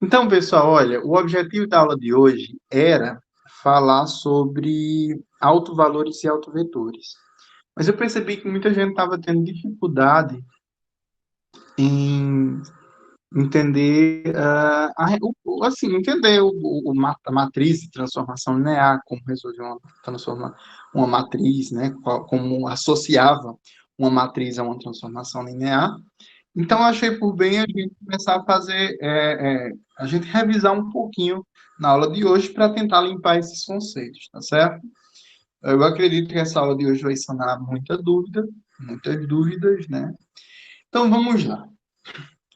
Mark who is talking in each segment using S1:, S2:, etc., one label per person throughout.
S1: Então, pessoal, olha, o objetivo da aula de hoje era falar sobre autovalores e autovetores. Mas eu percebi que muita gente estava tendo dificuldade em entender, entender a matriz de transformação linear, como resolver uma matriz, né, como associava uma matriz a uma transformação linear. Então, eu achei por bem a gente começar a fazer, a gente revisar um pouquinho na aula de hoje para tentar limpar esses conceitos, tá certo? Eu acredito que essa aula de hoje vai sanar muitas dúvidas, né? Então, vamos lá.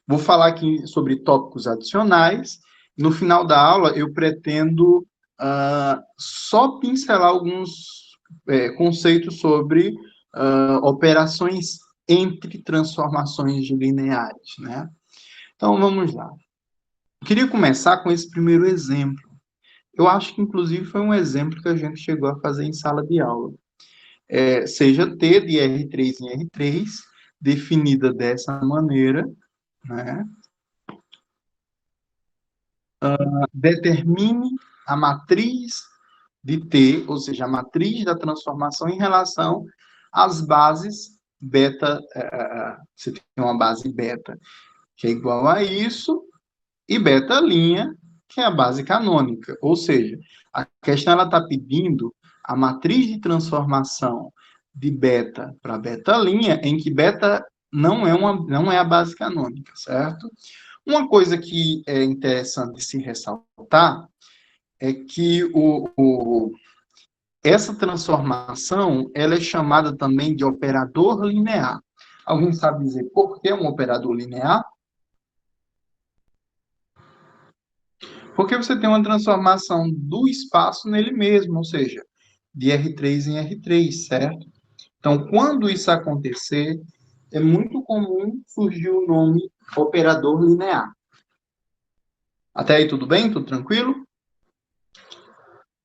S1: Vou falar aqui sobre tópicos adicionais. No final da aula, eu pretendo só pincelar alguns conceitos sobre operações entre transformações lineares, né? Então, vamos lá. Eu queria começar com esse primeiro exemplo. Eu acho que, inclusive, foi um exemplo que a gente chegou a fazer em sala de aula. Seja T de R3 em R3, definida dessa maneira, né? Determine a matriz de T, ou seja, a matriz da transformação em relação às bases beta. Você tem uma base beta que é igual a isso, e beta linha, que é a base canônica. Ou seja, a questão está pedindo a matriz de transformação de beta para beta linha, em que beta não é a base canônica, certo? Uma coisa que é interessante se ressaltar é que essa transformação ela é chamada também de operador linear. Alguém sabe dizer por que um operador linear? Porque você tem uma transformação do espaço nele mesmo, ou seja, de R3 em R3, certo? Então, quando isso acontecer, é muito comum surgir o nome operador linear. Até aí tudo bem? Tudo tranquilo?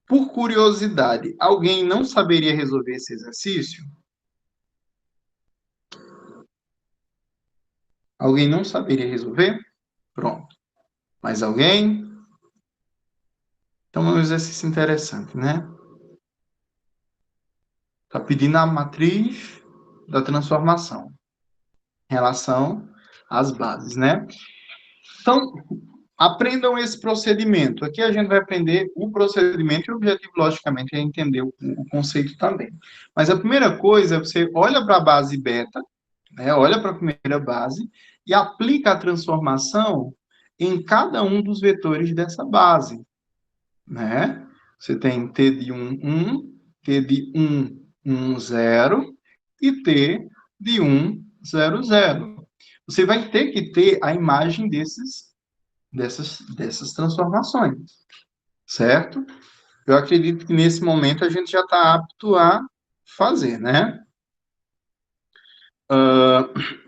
S1: Por curiosidade, alguém não saberia resolver esse exercício? Alguém não saberia resolver? Pronto. Mais alguém? Então, é um exercício interessante, né? Está pedindo a matriz da transformação em relação às bases, né? Então, aprendam esse procedimento. Aqui a gente vai aprender o procedimento e o objetivo, logicamente, é entender o conceito também. Mas a primeira coisa é você olha para a base beta, né? Olha para a primeira base e aplica a transformação em cada um dos vetores dessa base, né? Você tem T de 1, T de 0 e T de 0. Você vai ter que ter a imagem dessas transformações, certo? Eu acredito que nesse momento a gente já está apto a fazer, né?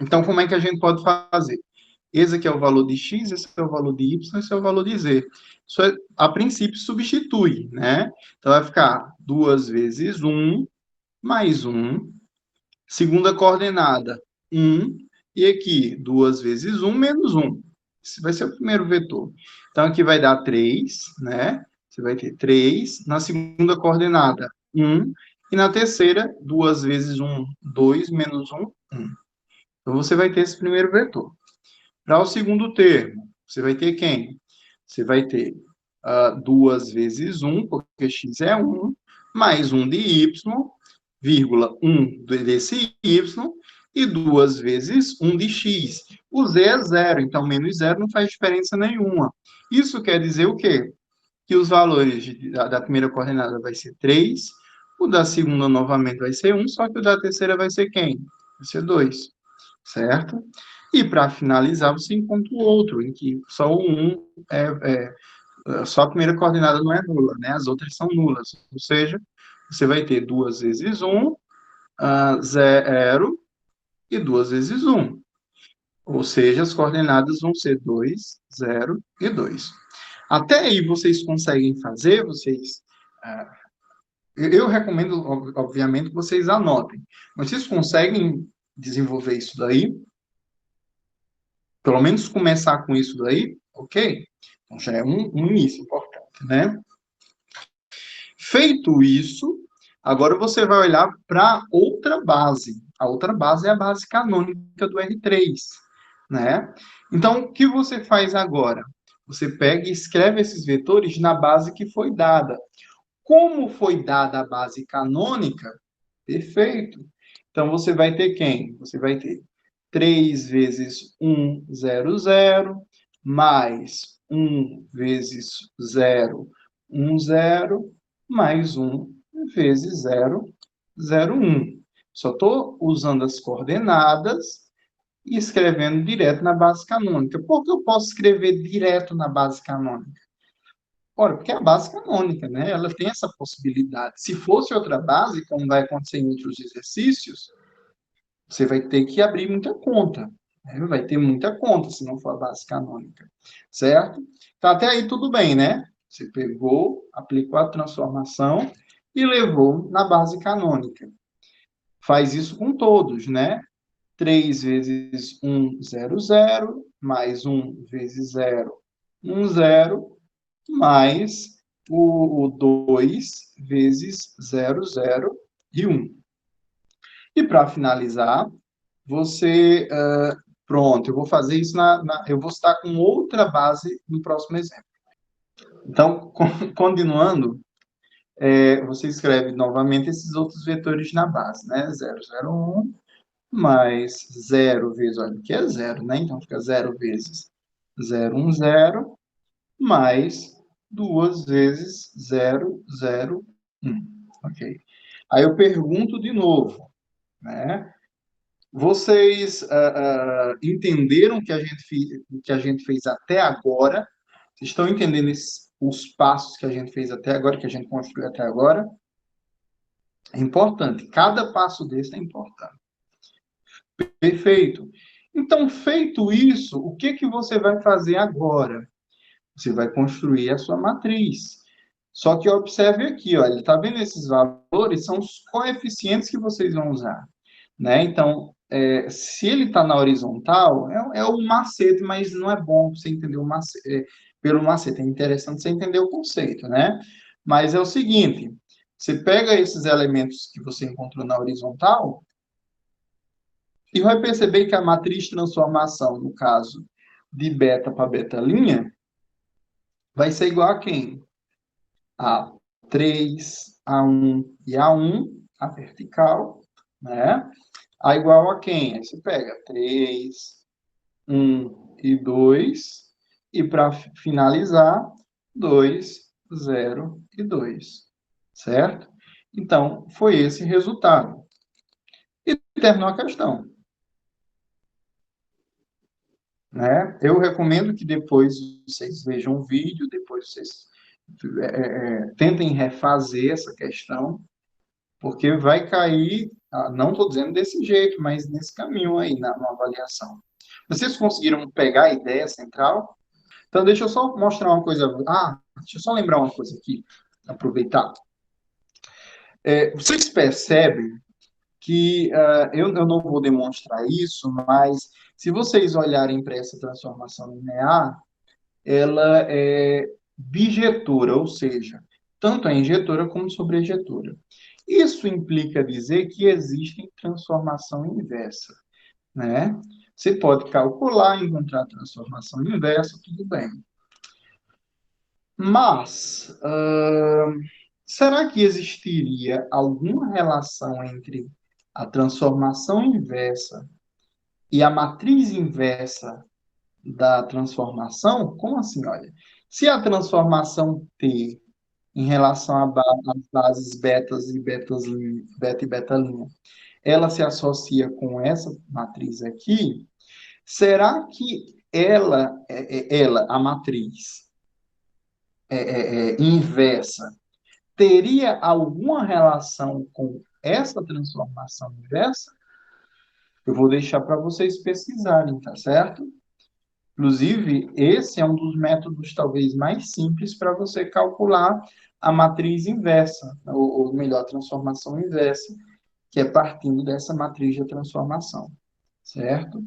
S1: Então, como é que a gente pode fazer? Esse aqui é o valor de x, esse é o valor de y, esse é o valor de z. Isso, a princípio, substitui, né? Então, vai ficar 2 vezes 1, mais 1. Segunda coordenada, 1. E aqui, 2 vezes 1, menos 1. Esse vai ser o primeiro vetor. Então, aqui vai dar 3, né? Você vai ter 3. Na segunda coordenada, 1. E na terceira, 2 vezes 1, 2, menos 1, 1. Então, você vai ter esse primeiro vetor. Para o segundo termo, você vai ter quem? Você vai ter 2 vezes 1, porque x é 1, mais 1 de y, vírgula 1 desse y, e 2 vezes 1 de x. O z é 0, então menos 0 não faz diferença nenhuma. Isso quer dizer o quê? Que os valores da primeira coordenada vai ser 3, o da segunda novamente vai ser 1, só que o da terceira vai ser quem? Vai ser 2, certo? E para finalizar, você encontra o outro, em que só o 1 só a primeira coordenada não é nula, né? As outras são nulas. Ou seja, você vai ter 2 vezes 1, 0 e 2 vezes 1. Ou seja, as coordenadas vão ser 2, 0 e 2. Até aí vocês conseguem fazer, eu recomendo, obviamente, que vocês anotem. Mas vocês conseguem desenvolver isso daí? Pelo menos começar com isso daí? Ok? Então, já é um início importante, né? Feito isso, agora você vai olhar para outra base. A outra base é a base canônica do R3, né? Então, o que você faz agora? Você pega e escreve esses vetores na base que foi dada. Como foi dada a base canônica? Perfeito. Então, você vai ter quem? Você vai ter 3 vezes 1, 0, 0, mais 1 vezes 0, 1, 0, mais 1 vezes 0, 0, 1. Só estou usando as coordenadas e escrevendo direto na base canônica. Por que eu posso escrever direto na base canônica? Ora, porque é a base canônica, né? Ela tem essa possibilidade. Se fosse outra base, como vai acontecer em outros exercícios, você vai ter que abrir muita conta. Né? Vai ter muita conta se não for a base canônica. Certo? Então, até aí tudo bem, né? Você pegou, aplicou a transformação e levou na base canônica. Faz isso com todos, né? 3 vezes 1, 0, 0, mais 1 vezes 0, 1, 0, mais o 2 vezes 0, 0 e 1. E para finalizar, você, pronto, eu vou fazer isso eu vou estar com outra base no próximo exemplo. Então, continuando, você escreve novamente esses outros vetores na base, né? 0, 0, 1, mais 0 vezes, olha, que é 0, né? Então, fica 0 vezes 0, 1, 0, mais 2 vezes 0, 0, 1. Ok. Aí eu pergunto de novo, né? Vocês entenderam o que a gente fez até agora? Vocês estão entendendo os passos que a gente fez até agora, que a gente construiu até agora? É importante. Cada passo desse é importante. Perfeito. Então, feito isso, o que que você vai fazer agora? Você vai construir a sua matriz. Só que observe aqui, ó, ele está vendo esses valores, são os coeficientes que vocês vão usar, né? Então, se ele está na horizontal, é o macete, mas não é bom você entender o macete, pelo macete, é interessante você entender o conceito, né? Mas é o seguinte, você pega esses elementos que você encontrou na horizontal e vai perceber que a matriz de transformação, no caso de beta para beta', vai ser igual a quem? A 3, A1 e A1, a vertical, né? A igual a quem? Aí você pega 3, 1 e 2, e para finalizar, 2, 0 e 2, certo? Então, foi esse resultado. E terminou a questão, né? Eu recomendo que depois vocês vejam o vídeo, depois vocês tentem refazer essa questão, porque vai cair, não estou dizendo desse jeito, mas nesse caminho aí, na avaliação. Vocês conseguiram pegar a ideia central? Então, deixa eu só mostrar uma coisa. Deixa eu só lembrar uma coisa aqui, aproveitar. Vocês percebem que eu não vou demonstrar isso, mas se vocês olharem para essa transformação linear, ela é bijetora, ou seja, tanto a injetora como sobrejetora. Isso implica dizer que existe transformação inversa, né? Você pode calcular, encontrar a transformação inversa, tudo bem. Mas, será que existiria alguma relação entre a transformação inversa e a matriz inversa da transformação? Como assim? Olha, se a transformação T em relação às bases betas e beta e beta', ela se associa com essa matriz aqui, será que a matriz inversa, teria alguma relação com essa transformação inversa? Eu vou deixar para vocês pesquisarem, tá certo? Inclusive, esse é um dos métodos talvez mais simples para você calcular a matriz inversa, ou melhor, a transformação inversa, que é partindo dessa matriz de transformação, certo?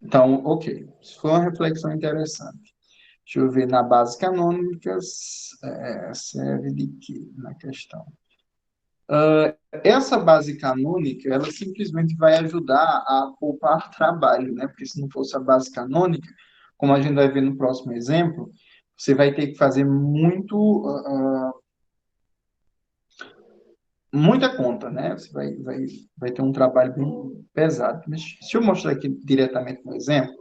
S1: Então, ok, isso foi uma reflexão interessante. Deixa eu ver, na base canônica, serve de quê na questão? Essa base canônica, ela simplesmente vai ajudar a poupar trabalho, né? Porque se não fosse a base canônica, como a gente vai ver no próximo exemplo, você vai ter que fazer muita conta, né? Você vai ter um trabalho bem pesado. Mas deixa eu mostrar aqui diretamente no exemplo.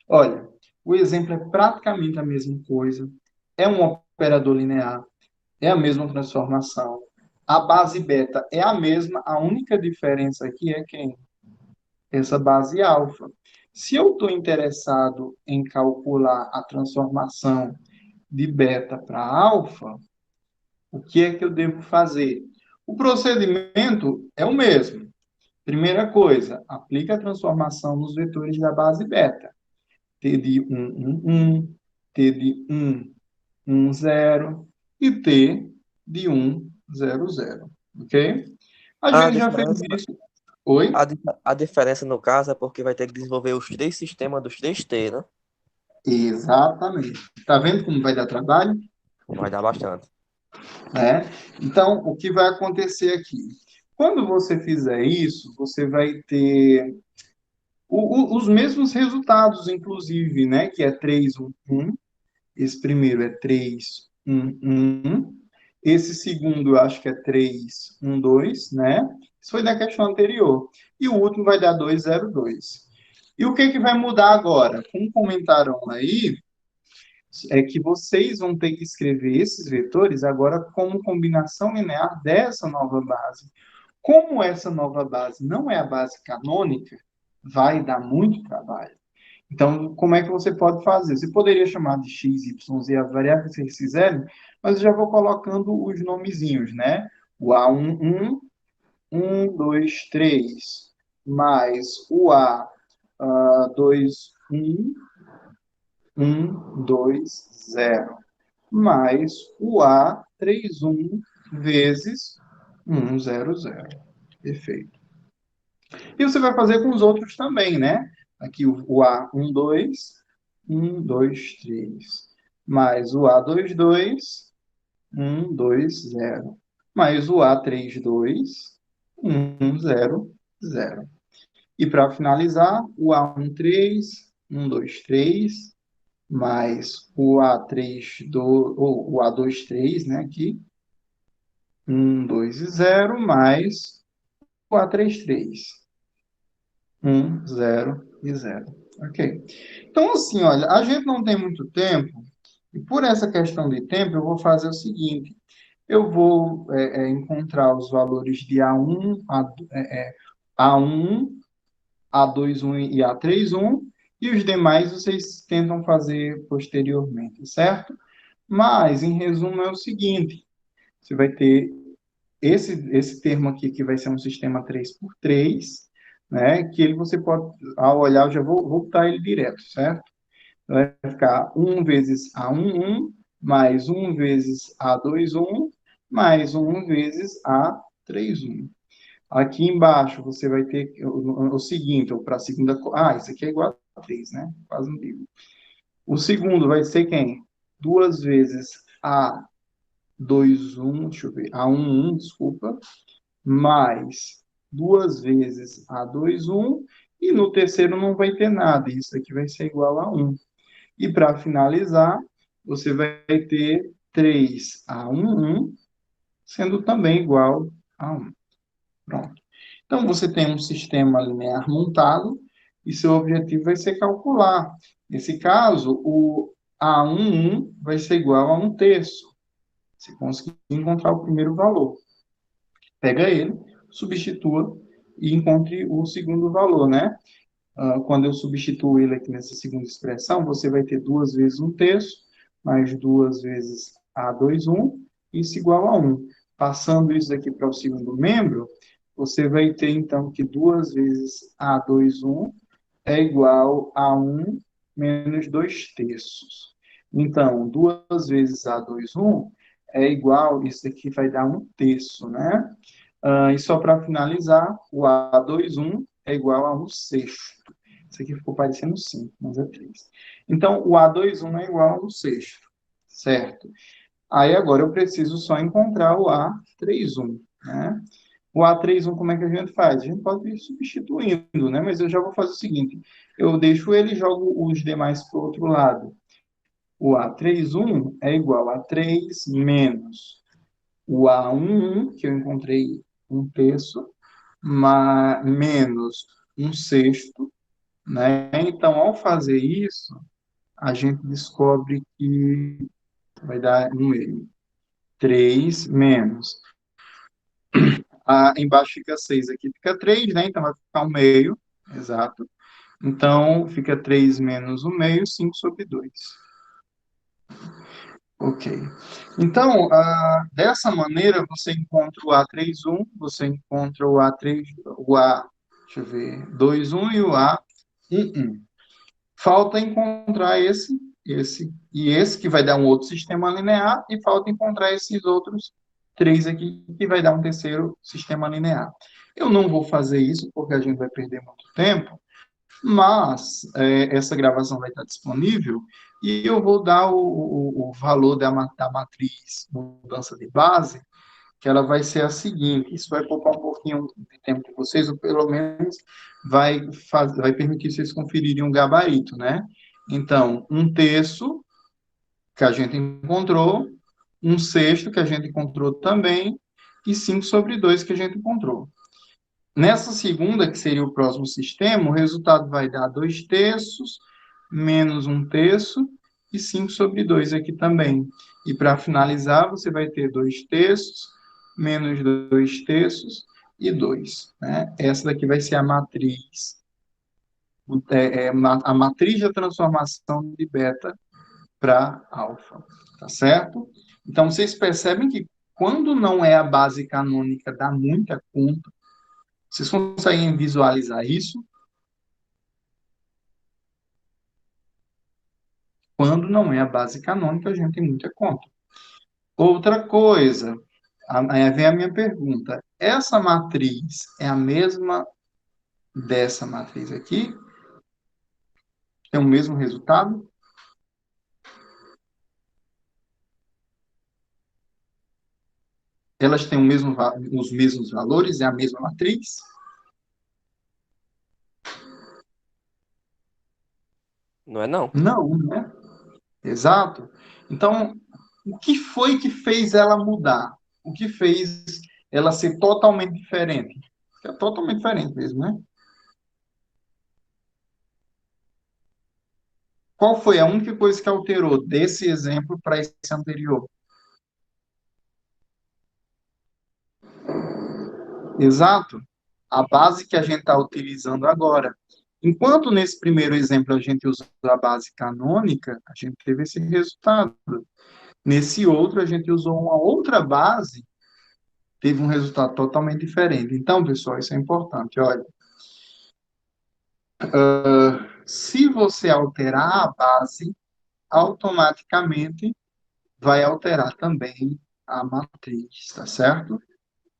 S1: Olha, o exemplo é praticamente a mesma coisa. É um operador linear, é a mesma transformação. A base beta é a mesma, a única diferença aqui é quem? Essa base alfa. Se eu estou interessado em calcular a transformação de beta para alfa, o que é que eu devo fazer? O procedimento é o mesmo. Primeira coisa, aplica a transformação nos vetores da base beta. T de 1, T de 1, 0 e T de 1, 0, 0. Ok? A
S2: A
S1: gente já fez
S2: diferença,
S1: isso. Oi?
S2: a diferença no caso é porque vai ter que desenvolver os três sistemas dos três T, né?
S1: Exatamente. Está vendo como vai dar trabalho?
S2: Vai dar bastante.
S1: Né? Então, o que vai acontecer aqui? Quando você fizer isso, você vai ter os mesmos resultados, inclusive, né? Que é 3, 1, 1. Esse primeiro é 3, 1, 1. Esse segundo, eu acho que é 3, 1, 2, né? Isso foi da questão anterior. E o último vai dar 2, 0, 2. E o que que vai mudar agora? Como comentaram aí, é que vocês vão ter que escrever esses vetores agora como combinação linear dessa nova base. Como essa nova base não é a base canônica, vai dar muito trabalho. Então, como é que você pode fazer? Você poderia chamar de x, y, z, a variável que vocês quiserem, mas eu já vou colocando os nomezinhos, né? O A11, 1, 2, 3, mais o A21, 1, 2, 0, mais o A31 vezes 1, 0, 0. Perfeito. E você vai fazer com os outros também, né? Aqui o A12, 1, 2, 3. Mais o A22, 1, 2, 0. Mais o A32, 1, 0, 0. E para finalizar, o A13, 1, 2, 3. Mais o A32, ou o A23, né? Aqui, 1, 2 e 0. Mais o A33. 1, 0 e 0. Ok. Então, assim, olha, a gente não tem muito tempo, e por essa questão de tempo, eu vou fazer o seguinte: eu vou encontrar os valores de A1, A21 e A31, e os demais vocês tentam fazer posteriormente, certo? Mas, em resumo, é o seguinte: você vai ter esse termo aqui, que vai ser um sistema 3 por 3, né? Que ele você pode, ao olhar, eu já vou botar ele direto, certo? Vai ficar 1 vezes A11, mais 1 vezes A21, mais 1 vezes A31. Aqui embaixo você vai ter o seguinte, ou para a segunda. Isso aqui é igual a 3, né? Quase um livro. O segundo vai ser quem? 2 vezes A21, deixa eu ver, A11, desculpa, mais 2 vezes A21, e no terceiro não vai ter nada, isso aqui vai ser igual a 1. E para finalizar, você vai ter 3A11, sendo também igual a 1. Pronto. Então, você tem um sistema linear montado, e seu objetivo vai ser calcular. Nesse caso, o A11 vai ser igual a 1/3. Você conseguir encontrar o primeiro valor. Pega ele, substitua e encontre o segundo valor, né? Quando eu substituo ele aqui nessa segunda expressão, você vai ter 2 vezes 1/3, mais 2 vezes A21, isso igual a 1. Passando isso aqui para o segundo membro, você vai ter, então, que 2 vezes A21 é igual a 1 menos 2/3. Então, 2 vezes A21 é igual, isso aqui vai dar 1/3, né? E só para finalizar, o A21 é igual a 1/6. Isso aqui ficou parecendo 5, mas é 3. Então, o A21 é igual ao sexto, certo? Aí, agora, eu preciso só encontrar o A31, né? O A31, como é que a gente faz? A gente pode ir substituindo, né? Mas eu já vou fazer o seguinte, eu deixo ele e jogo os demais para o outro lado. O A31 é igual a 3 menos o A11, que eu encontrei um terço, menos um sexto, né? Então, ao fazer isso, a gente descobre que vai dar um meio. 3 menos. Embaixo fica 6, aqui fica 3, né? Então vai ficar um meio, exato. Então, fica 3 menos um meio, 5 sobre 2. Ok. Então, dessa maneira, você encontra o A31, você encontra deixa eu ver, 21 e o A11. Falta encontrar esse que vai dar um outro sistema linear, e falta encontrar esses outros três aqui, que vai dar um terceiro sistema linear. Eu não vou fazer isso, porque a gente vai perder muito tempo, mas essa gravação vai estar disponível, e eu vou dar o valor da matriz mudança de base, que ela vai ser a seguinte. Isso vai poupar um pouquinho de tempo de vocês, ou pelo menos vai permitir vocês conferirem o gabarito, né? Então, um terço que a gente encontrou, um sexto que a gente encontrou também, e 5 sobre 2 que a gente encontrou. Nessa segunda, que seria o próximo sistema, o resultado vai dar 2 terços, menos um terço, e 5 sobre 2 aqui também. E para finalizar, você vai ter 2 terços, menos 2 terços e 2. Né? Essa daqui vai ser a matriz, a matriz da transformação de beta para alfa. Tá certo? Então, vocês percebem que quando não é a base canônica, dá muita conta. Vocês conseguem visualizar isso? Quando não é a base canônica, a gente tem muita conta. Outra coisa, aí vem a minha pergunta. Essa matriz é a mesma dessa matriz aqui? Tem o mesmo resultado? Elas têm os mesmos valores? É a mesma matriz?
S2: Não é não?
S1: Não, né? Exato. Então, o que foi que fez ela mudar? O que fez ela ser totalmente diferente? É totalmente diferente mesmo, né? Qual foi a única coisa que alterou desse exemplo para esse anterior? Exato. A base que a gente está utilizando agora. Enquanto nesse primeiro exemplo a gente usou a base canônica, a gente teve esse resultado. Nesse outro, a gente usou uma outra base, teve um resultado totalmente diferente. Então, pessoal, isso é importante. Olha, se você alterar a base, automaticamente vai alterar também a matriz, tá certo?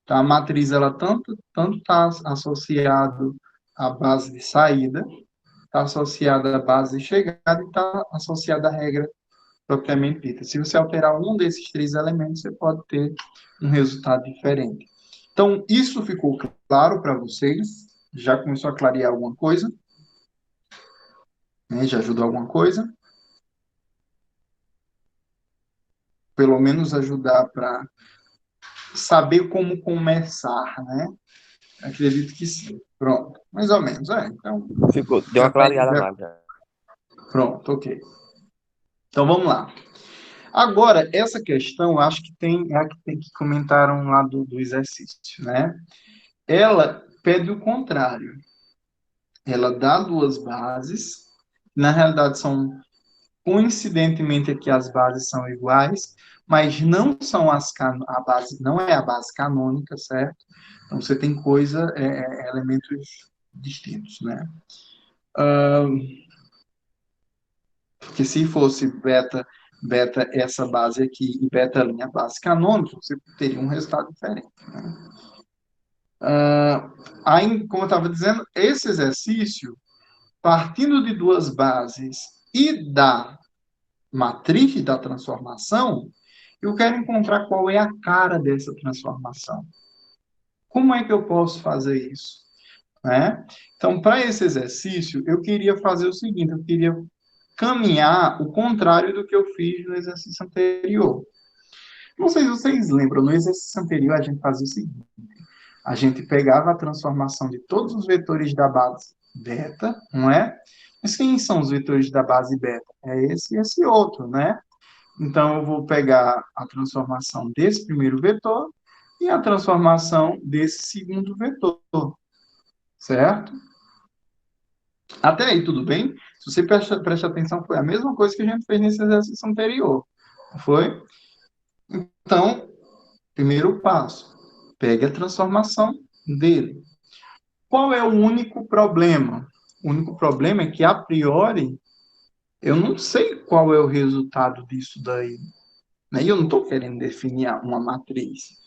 S1: Então, a matriz, ela tanto está associado à base de saída, está associada à base de chegada e está associada à regra propriamente dita. Se você alterar um desses três elementos, você pode ter um resultado diferente. Então, isso ficou claro para vocês? Já começou a clarear alguma coisa? Né? Já ajudou alguma coisa? Pelo menos ajudar para saber como começar, né? Acredito que sim. Pronto. Mais ou menos, Então,
S2: Deu uma clareada
S1: já...
S2: mais, já.
S1: Pronto, ok. Então, vamos lá. Agora, essa questão, acho que é a que comentaram lá do exercício, né? Ela pede o contrário. Ela dá duas bases, na realidade são, coincidentemente aqui as bases são iguais, mas não são a base, não é a base canônica, certo? Então você tem elementos distintos, né? Porque se fosse beta essa base aqui e beta linha base canônica, você teria um resultado diferente, né? Aí, como eu estava dizendo, esse exercício partindo de duas bases e da matriz da transformação, eu quero encontrar qual é a cara dessa transformação. Como é que eu posso fazer isso? Né? Então, para esse exercício, eu queria fazer o seguinte, eu queria caminhar o contrário do que eu fiz no exercício anterior. Não sei se vocês lembram, no exercício anterior a gente fazia o seguinte, a gente pegava a transformação de todos os vetores da base beta, não é? Mas quem são os vetores da base beta? É esse e esse outro, né? Então, eu vou pegar a transformação desse primeiro vetor e a transformação desse segundo vetor, certo? Até aí, tudo bem? Se você presta atenção, foi a mesma coisa que a gente fez nesse exercício anterior, não foi? Então, primeiro passo, pegue a transformação dele. Qual é o único problema? O único problema é que, a priori, eu não sei qual é o resultado disso daí. Né? E eu não estou querendo definir uma matriz.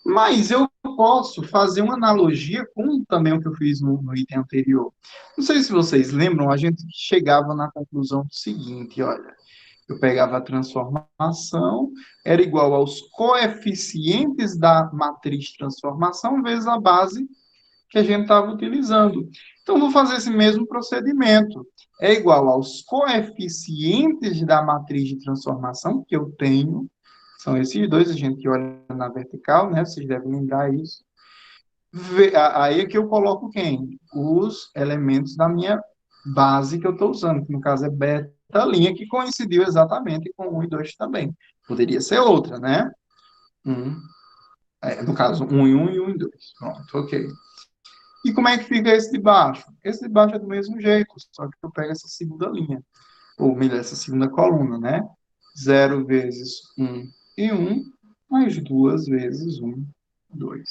S1: Mas eu posso fazer uma analogia com também o que eu fiz no item anterior. Não sei se vocês lembram, a gente chegava na conclusão do seguinte, olha, eu pegava a transformação, era igual aos coeficientes da matriz transformação vezes a base que a gente estava utilizando. Então, vou fazer esse mesmo procedimento. É igual aos coeficientes da matriz de transformação que eu tenho, são esses dois, a gente olha na vertical, né? Vocês devem lembrar isso. Aí é que eu coloco quem? Os elementos da minha base que eu estou usando, que no caso é beta linha, que coincidiu exatamente com 1 e 2 também. Poderia ser outra, né? No caso, 1 e 1 e 1 e 2. Pronto, ok. E como é que fica esse de baixo? Esse de baixo é do mesmo jeito, só que eu pego essa segunda linha, ou melhor, essa segunda coluna, né? 0 vezes 1 e 1, mais 2 vezes 1, 2.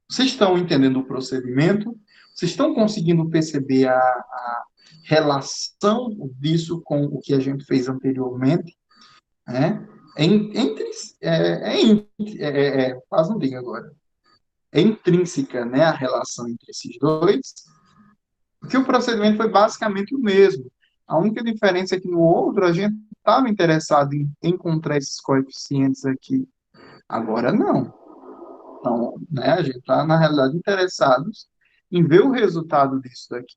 S1: Vocês estão entendendo o procedimento? Vocês estão conseguindo perceber a relação disso com o que a gente fez anteriormente? Né? Quase não digo agora. É intrínseca, né, a relação entre esses dois, porque o procedimento foi basicamente o mesmo. A única diferença é que no outro a gente estava interessado em encontrar esses coeficientes aqui. Agora não. Então, né, a gente está, na realidade, interessados em ver o resultado disso daqui.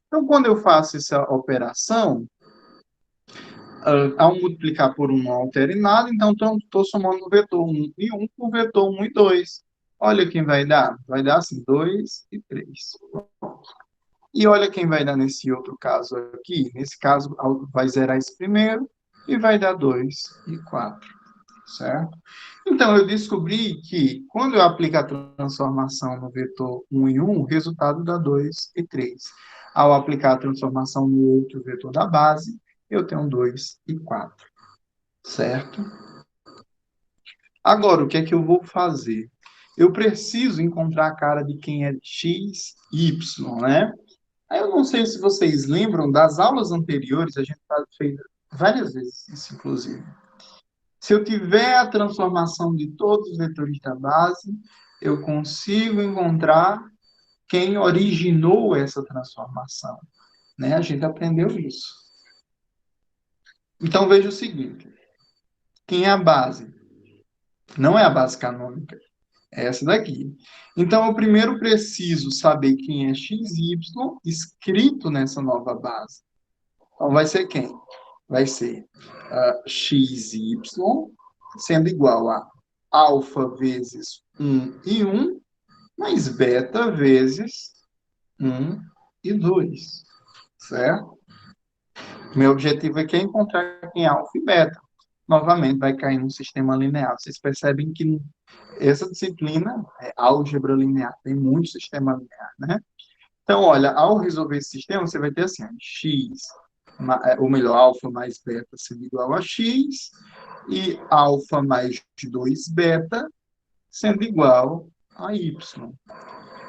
S1: Então, quando eu faço essa operação, ao multiplicar por 1 não altera em nada, então estou somando o vetor 1 e 1 com o vetor 1 e 2. Olha quem vai dar. Vai dar assim, 2 e 3. E olha quem vai dar nesse outro caso aqui. Nesse caso, vai zerar esse primeiro e vai dar 2 e 4, certo? Então, eu descobri que quando eu aplico a transformação no vetor 1 e 1, o resultado dá 2 e 3. Ao aplicar a transformação no outro vetor da base, eu tenho 2 e 4, certo? Agora, o que é que eu vou fazer? Eu preciso encontrar a cara de quem é x, y, né? Aí eu não sei se vocês lembram das aulas anteriores, a gente fez várias vezes isso, inclusive. Se eu tiver a transformação de todos os vetores da base, eu consigo encontrar quem originou essa transformação. Né? A gente aprendeu isso. Então, veja o seguinte. Quem é a base? Não é a base canônica. É essa daqui. Então, eu primeiro preciso saber quem é xy escrito nessa nova base. Então, vai ser quem? Vai ser xy sendo igual a alfa vezes 1 e 1, mais beta vezes 1 e 2, certo? Meu objetivo aqui é encontrar quem é alfa e beta. Novamente, vai cair num sistema linear. Vocês percebem que essa disciplina é álgebra linear, tem muito sistema linear, né? Então, olha, ao resolver esse sistema, você vai ter assim, x, ou melhor, alfa mais beta sendo igual a x, e alfa mais 2 beta sendo igual a y.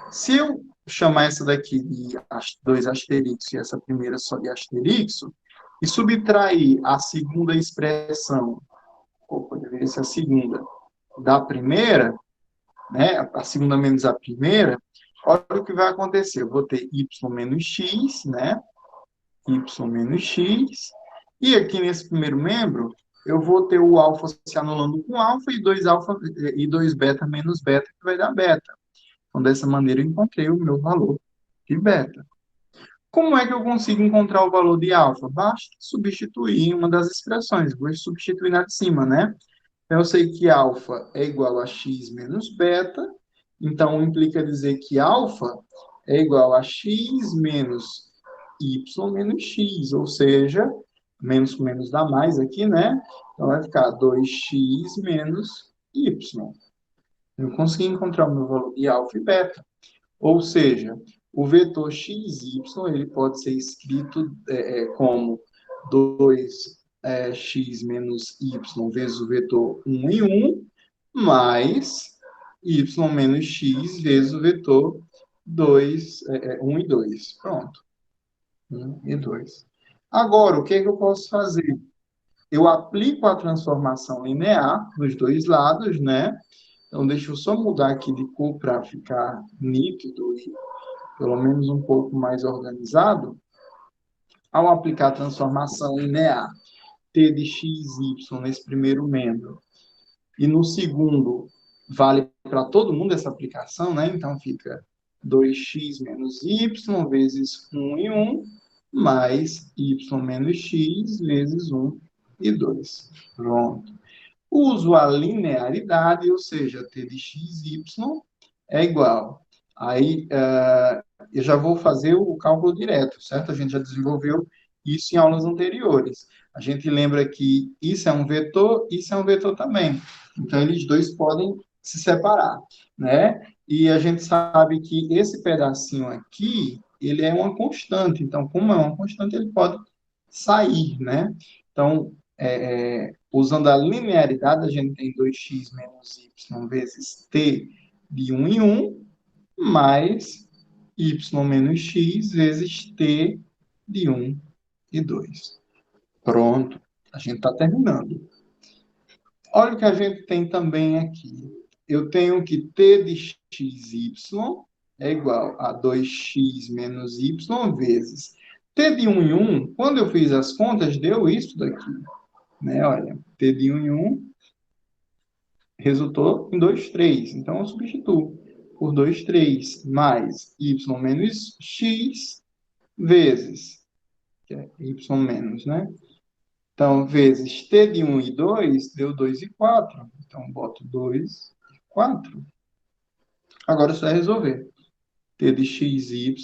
S1: Se eu chamar essa daqui de 2 asteriscos e essa primeira só de asterisco, e subtrair a segunda expressão, ou deveria ser a segunda, da primeira, né, a segunda menos a primeira, olha o que vai acontecer. Eu vou ter y menos x, né? Y menos x. E aqui nesse primeiro membro, eu vou ter o alfa se anulando com alfa e 2 alfa e 2 beta menos beta, que vai dar beta. Então, dessa maneira, eu encontrei o meu valor de beta. Como é que eu consigo encontrar o valor de alfa? Basta substituir em uma das expressões. Vou substituir na de cima, né? Então, eu sei que alfa é igual a x menos beta. Então, implica dizer que alfa é igual a x menos y menos x. Ou seja, menos com menos dá mais aqui, né? Então, vai ficar 2x menos y. Eu consegui encontrar o meu valor de alfa e beta. Ou seja, o vetor xy ele pode ser escrito como 2x menos y vezes o vetor 1 e 1, mais y menos x vezes o vetor 1 e 2. Pronto. 1 e 2. Agora, o que é que eu posso fazer? Eu aplico a transformação linear nos dois lados, né? Então, deixa eu só mudar aqui de cor para ficar nítido e pelo menos um pouco mais organizado. Ao aplicar a transformação linear t de x, y nesse primeiro membro, e no segundo, vale para todo mundo essa aplicação, né? Então, fica 2x menos y vezes 1 e 1, mais y menos x vezes 1 e 2. Pronto. Uso a linearidade, ou seja, t de x, y é igual. Aí, eu já vou fazer o cálculo direto, certo? A gente já desenvolveu isso em aulas anteriores. A gente lembra que isso é um vetor também. Então, eles dois podem se separar, né? E a gente sabe que esse pedacinho aqui, ele é uma constante. Então, como é uma constante, ele pode sair, né? Então, usando a linearidade, a gente tem 2x menos y vezes t de 1 em 1, mais y menos x vezes t de 1 e 2. Pronto, a gente está terminando. Olha o que a gente tem também aqui. Eu tenho que t de xy é igual a 2x menos y vezes t de 1 em 1. Quando eu fiz as contas, deu isso daqui. Né? Olha, t de 1 em 1 resultou em 2, 3. Então, eu substituo por 2, 3, mais y menos x vezes, que é y menos, né? Então, vezes t de 1 e 2, deu 2 e 4. Então, boto 2 e 4. Agora, é só resolver. T de x e y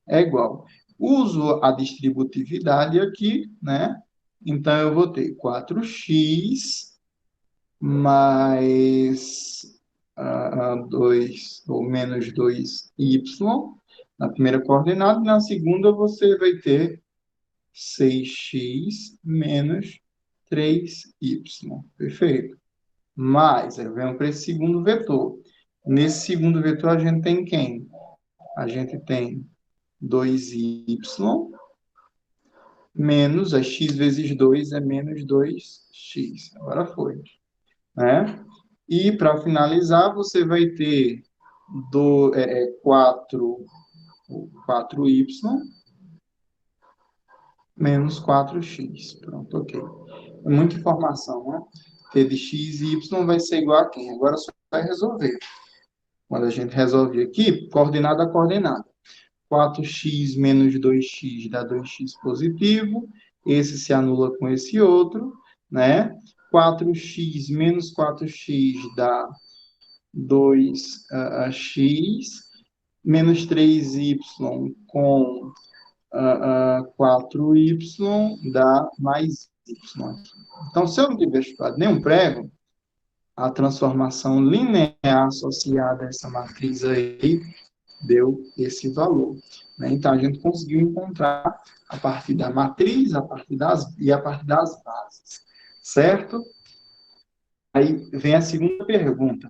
S1: é igual. Uso a distributividade aqui, né? Então, eu vou ter 4x mais 2 ou menos 2y na primeira coordenada, e na segunda você vai ter 6x menos 3y. Perfeito. Mais, aí vem para esse segundo vetor. Nesse segundo vetor, a gente tem quem? A gente tem 2y menos, a x vezes 2 é menos 2x. Agora foi. Né? E, para finalizar, você vai ter 4y menos 4x. Pronto, ok. É muita informação, né? T de x e y vai ser igual a quem? Agora só vai resolver. Quando a gente resolve aqui, coordenada a coordenada. 4x menos 2x dá 2x positivo. Esse se anula com esse outro, né? 4x menos 4x dá 2x, menos 3y com 4y dá mais y. Então, se eu não tiver estudado nenhum prego, a transformação linear associada a essa matriz aí deu esse valor. Né? Então, a gente conseguiu encontrar a partir da matriz, a partir das bases. Certo? Aí vem a segunda pergunta.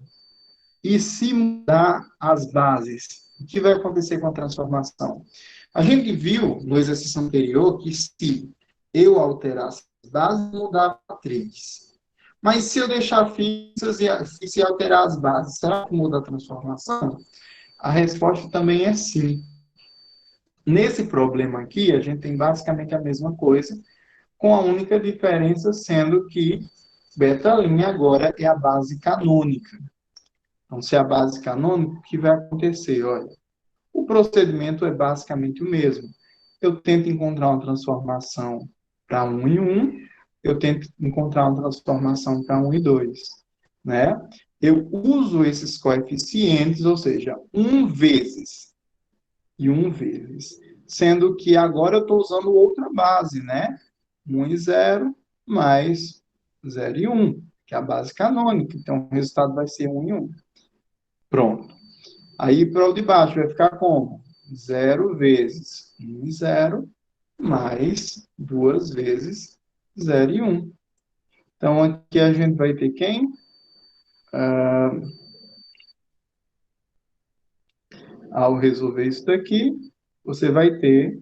S1: E se mudar as bases, o que vai acontecer com a transformação? A gente viu no exercício anterior que se eu alterasse as bases, mudava a matriz. Mas se eu deixar fixas e se alterar as bases, será que muda a transformação? A resposta também é sim. Nesse problema aqui, a gente tem basicamente a mesma coisa, com a única diferença sendo que beta' agora é a base canônica. Então, se é a base canônica, o que vai acontecer? Olha, o procedimento é basicamente o mesmo. Eu tento encontrar uma transformação para 1 e 1, eu tento encontrar uma transformação para 1 e 2, né? Eu uso esses coeficientes, ou seja, 1 vezes e 1 vezes, sendo que agora eu estou usando outra base, né? 1 e 0 mais 0 e 1, que é a base canônica. Então, o resultado vai ser 1 e 1. Pronto. Aí, para o de baixo, vai ficar como? 0 vezes 1 e 0, mais 2 vezes 0 e 1. Então, aqui a gente vai ter quem? Ao resolver isso daqui, você vai ter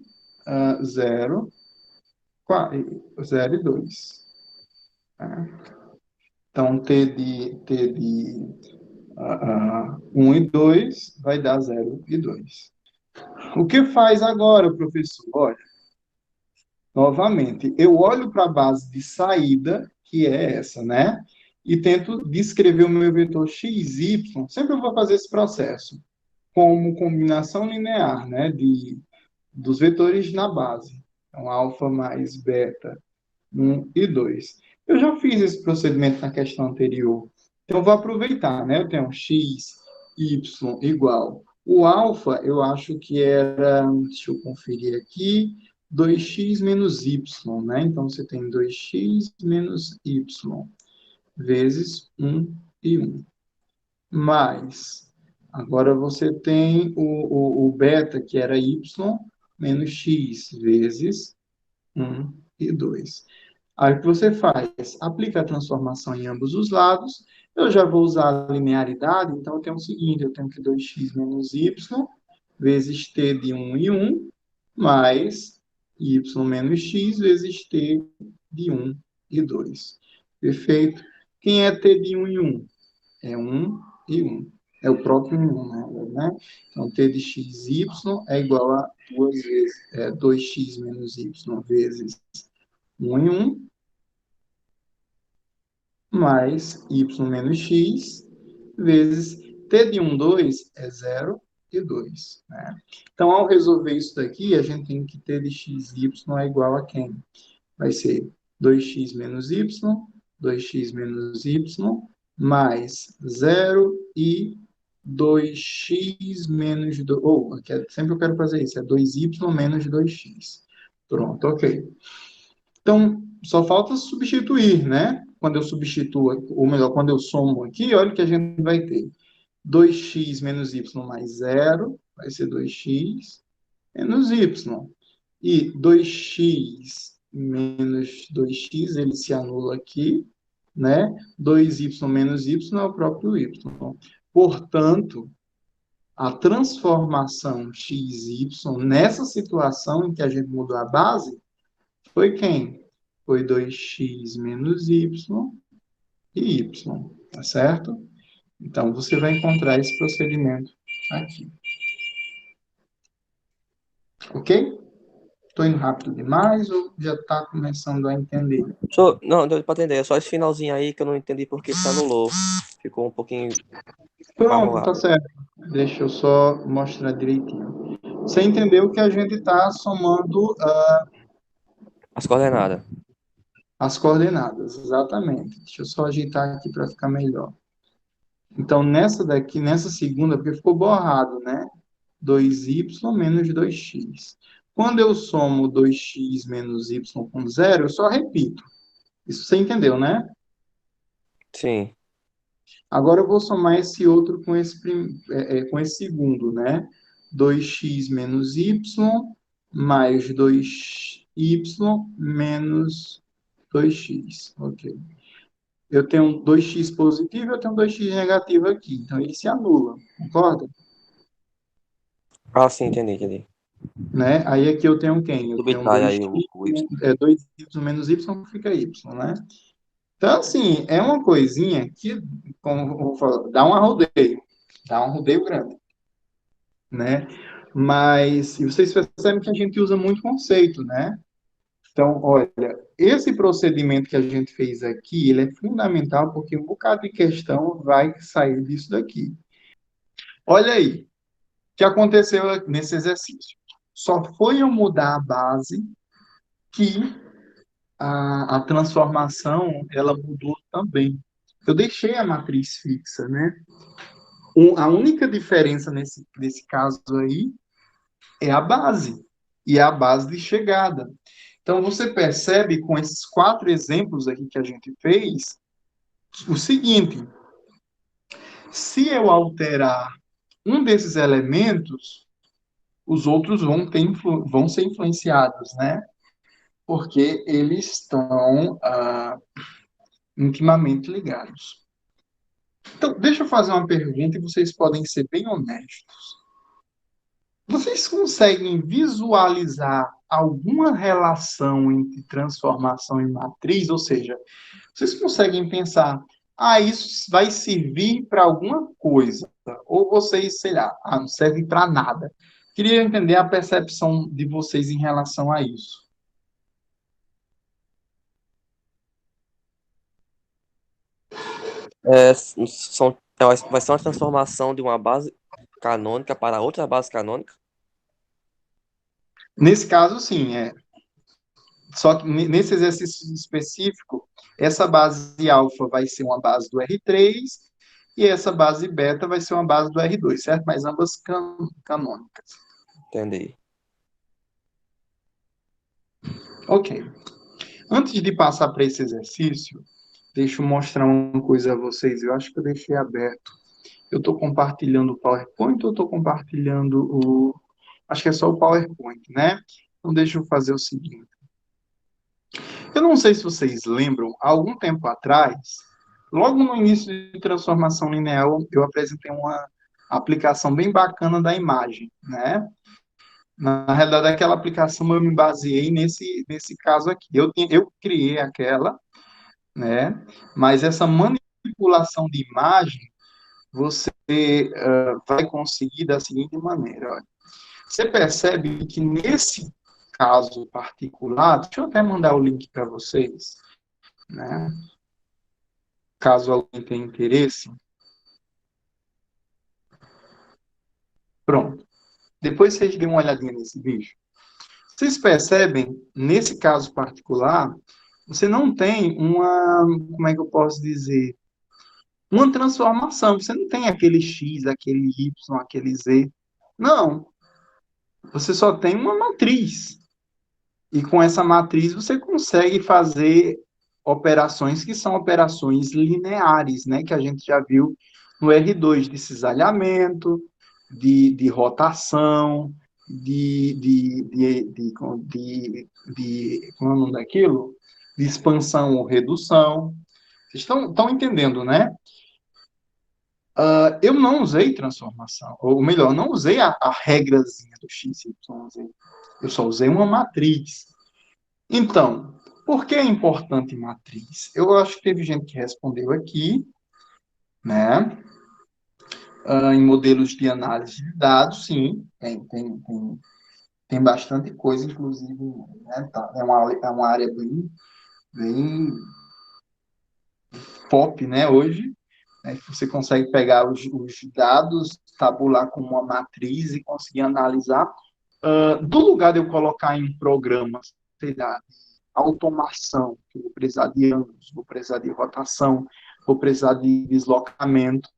S1: 0, 0 e 2. Tá? Então, T de 1 e 2 vai dar 0 e 2. O que faz agora, professor? Olha, novamente, eu olho para a base de saída, que é essa, né? E tento descrever o meu vetor x, y. Sempre eu vou fazer esse processo como combinação linear, né? Dos vetores na base. Então, alfa mais beta, 1 e 2. Eu já fiz esse procedimento na questão anterior. Então, eu vou aproveitar, né? Eu tenho x, y igual. O alfa, eu acho que era, deixa eu conferir aqui, 2x menos y, né? Então, você tem 2x menos y vezes 1 e 1. Mais, agora você tem o beta, que era y, menos x, vezes 1 e 2. Aí o que você faz? Aplica a transformação em ambos os lados. Eu já vou usar a linearidade, então eu tenho o seguinte, eu tenho que 2x menos y vezes t de 1 e 1, mais y menos x vezes t de 1 e 2. Perfeito? Quem é t de 1 e 1? É 1 e 1. É o próprio 1, né? Então, t de xy é igual a 2x menos y vezes 1 e 1, mais y menos x, vezes t de 1, 2 é 0 e 2. Né? Então, ao resolver isso daqui, a gente tem que t de x y é igual a quem? Vai ser 2x menos y, 2x menos y, mais 0 e 2x menos 2. Sempre eu quero fazer isso, é 2y menos 2x. Pronto, ok. Então, só falta substituir, né? Quando eu substituo, ou melhor, quando eu somo aqui, olha o que a gente vai ter. 2x menos y mais 0, vai ser 2x menos y. E 2x menos 2x, ele se anula aqui, né? 2y menos y é o próprio y. Portanto, a transformação xy nessa situação em que a gente mudou a base foi quem? Foi 2x menos y e y, tá certo? Então, você vai encontrar esse procedimento aqui. Ok? Estou indo rápido demais ou já está começando a entender?
S2: Não, deu pra entender. É só esse finalzinho aí que eu não entendi porque se anulou. Ficou um pouquinho
S1: Pronto, tá
S2: amarrado.
S1: certo. Deixa eu só mostrar direitinho. Você entendeu que a gente está somando
S2: As coordenadas.
S1: as coordenadas, exatamente. Deixa eu só ajeitar aqui para ficar melhor. Então, nessa daqui, nessa segunda, porque ficou borrado, né? 2y menos 2x. Quando eu somo 2x menos y com zero, eu só repito. Isso você entendeu, né?
S2: Sim.
S1: Agora eu vou somar esse outro com esse segundo, né? 2x menos y mais 2y menos 2x. Ok. Eu tenho um 2x positivo e eu tenho um 2x negativo aqui. Então, eles se anulam, concorda?
S2: Ah, sim, entendi.
S1: Né? Aí aqui eu tenho quem? Eu tenho
S2: Subtrai
S1: 2x,
S2: aí o Y.
S1: 2y menos y fica y, né? Então, assim, é uma coisinha que, como eu vou falar, dá um arrodeio grande. né? Mas e vocês percebem que a gente usa muito conceito, né? Então, olha, esse procedimento que a gente fez aqui, ele é fundamental porque um bocado de questão vai sair disso daqui. Olha aí, o que aconteceu nesse exercício? Só foi eu mudar a base que a transformação, ela mudou também. Eu deixei a matriz fixa, né? A única diferença nesse caso aí é a base, e é a base de chegada. Então, você percebe com esses 4 exemplos aqui que a gente fez, o seguinte: se eu alterar um desses elementos, os outros vão ser influenciados, né? Porque eles estão intimamente ligados. Então, deixa eu fazer uma pergunta e vocês podem ser bem honestos. Vocês conseguem visualizar alguma relação entre transformação e matriz? Ou seja, vocês conseguem pensar, isso vai servir para alguma coisa? Ou vocês, sei lá, não serve para nada? Queria entender a percepção de vocês em relação a isso.
S2: Vai ser uma transformação de uma base canônica para outra base canônica?
S1: Nesse caso, sim, só que nesse exercício específico, essa base alfa vai ser uma base do R3 e essa base beta vai ser uma base do R2, certo? Mas ambas canônicas.
S2: Entendi.
S1: Ok. Antes de passar para esse exercício, deixa eu mostrar uma coisa a vocês. Eu acho que eu deixei aberto. Eu estou compartilhando o PowerPoint ou estou compartilhando o... Acho que é só o PowerPoint, né? Então, deixa eu fazer o seguinte. Eu não sei se vocês lembram, há algum tempo atrás, logo no início de transformação linear, eu apresentei uma aplicação bem bacana da imagem, né? Na realidade, aquela aplicação eu me baseei nesse caso aqui. Eu criei aquela, né? Mas essa manipulação de imagem, você vai conseguir da seguinte maneira. Olha. Você percebe que nesse caso particular, deixa eu até mandar o link para vocês, né? Caso alguém tenha interesse. Pronto. Depois vocês dêem uma olhadinha nesse vídeo. Vocês percebem, nesse caso particular, você não tem como é que eu posso dizer? Uma transformação. Você não tem aquele X, aquele Y, aquele Z. Não. Você só tem uma matriz. E com essa matriz você consegue fazer operações que são operações lineares, né? Que a gente já viu no R2, de cisalhamento, de rotação, como é o nome daquilo? De expansão ou redução. Vocês estão entendendo, né? Eu não usei transformação, ou melhor, não usei a regrazinha do x, y, z. Eu só usei uma matriz. Então, por que é importante matriz? Eu acho que teve gente que respondeu aqui, né? Em modelos de análise de dados, sim, tem bastante coisa, inclusive, né, é uma área bem pop, né, hoje, né, que você consegue pegar os dados, tabular como uma matriz e conseguir analisar. Do lugar de eu colocar em programas, sei lá, automação, que eu vou precisar de ângulos, vou precisar de rotação, vou precisar de deslocamento,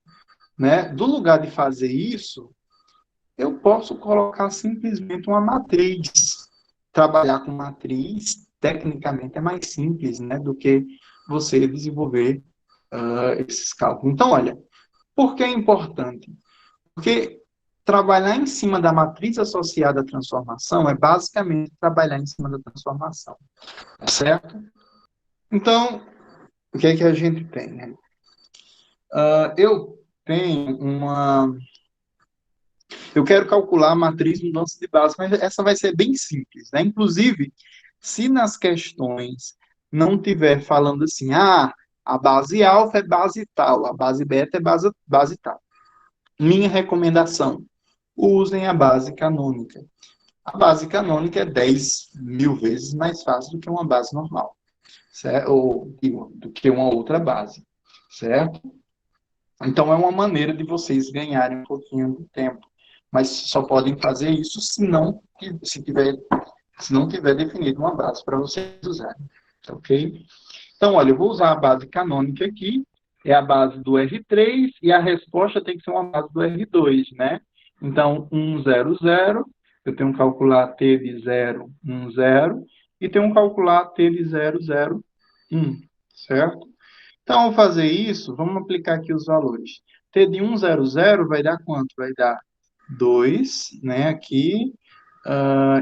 S1: né? Do lugar de fazer isso, eu posso colocar simplesmente uma matriz. Trabalhar com matriz, tecnicamente, é mais simples, né, do que você desenvolver esses cálculos. Então, olha, por que é importante? Porque trabalhar em cima da matriz associada à transformação é basicamente trabalhar em cima da transformação, certo? Então, o que é que a gente tem? Né? Eu tenho uma... Eu quero calcular a matriz mudança de base, mas essa vai ser bem simples, né? Inclusive, se nas questões não tiver falando assim, a base alfa é base tal, a base beta é base tal. Minha recomendação, usem a base canônica. A base canônica é 10.000 vezes mais fácil do que uma base normal, certo? Ou do que uma outra base, certo? Então, é uma maneira de vocês ganharem um pouquinho de tempo. Mas só podem fazer isso se não tiver definido uma base para vocês usarem. Ok? Então, olha, eu vou usar a base canônica aqui, é a base do R3, e a resposta tem que ser uma base do R2, né? Então, 1, 0, 0, eu tenho que calcular T de 0, 1, 0, e tenho que calcular T de 0, 0, 1, certo? Então, ao fazer isso, vamos aplicar aqui os valores. T de 1, 0, 0 vai dar quanto? Vai dar 2, né, aqui,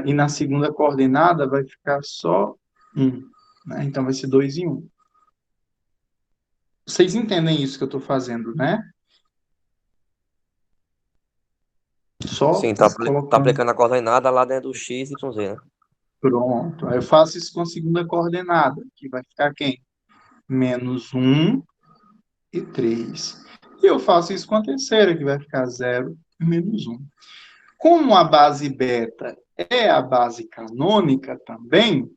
S1: e na segunda coordenada vai ficar só 1, né? Então, vai ser 2 e 1. Vocês entendem isso que eu estou fazendo, né? Só
S2: Sim, tá, tá
S1: colocando.
S2: aplicando a coordenada lá dentro do x, y, z, né?
S1: Pronto. Aí eu faço isso com a segunda coordenada, que vai ficar quem? Menos 1 e 3. E eu faço isso com a terceira, que vai ficar 0 e menos 1. Como a base beta é a base canônica também,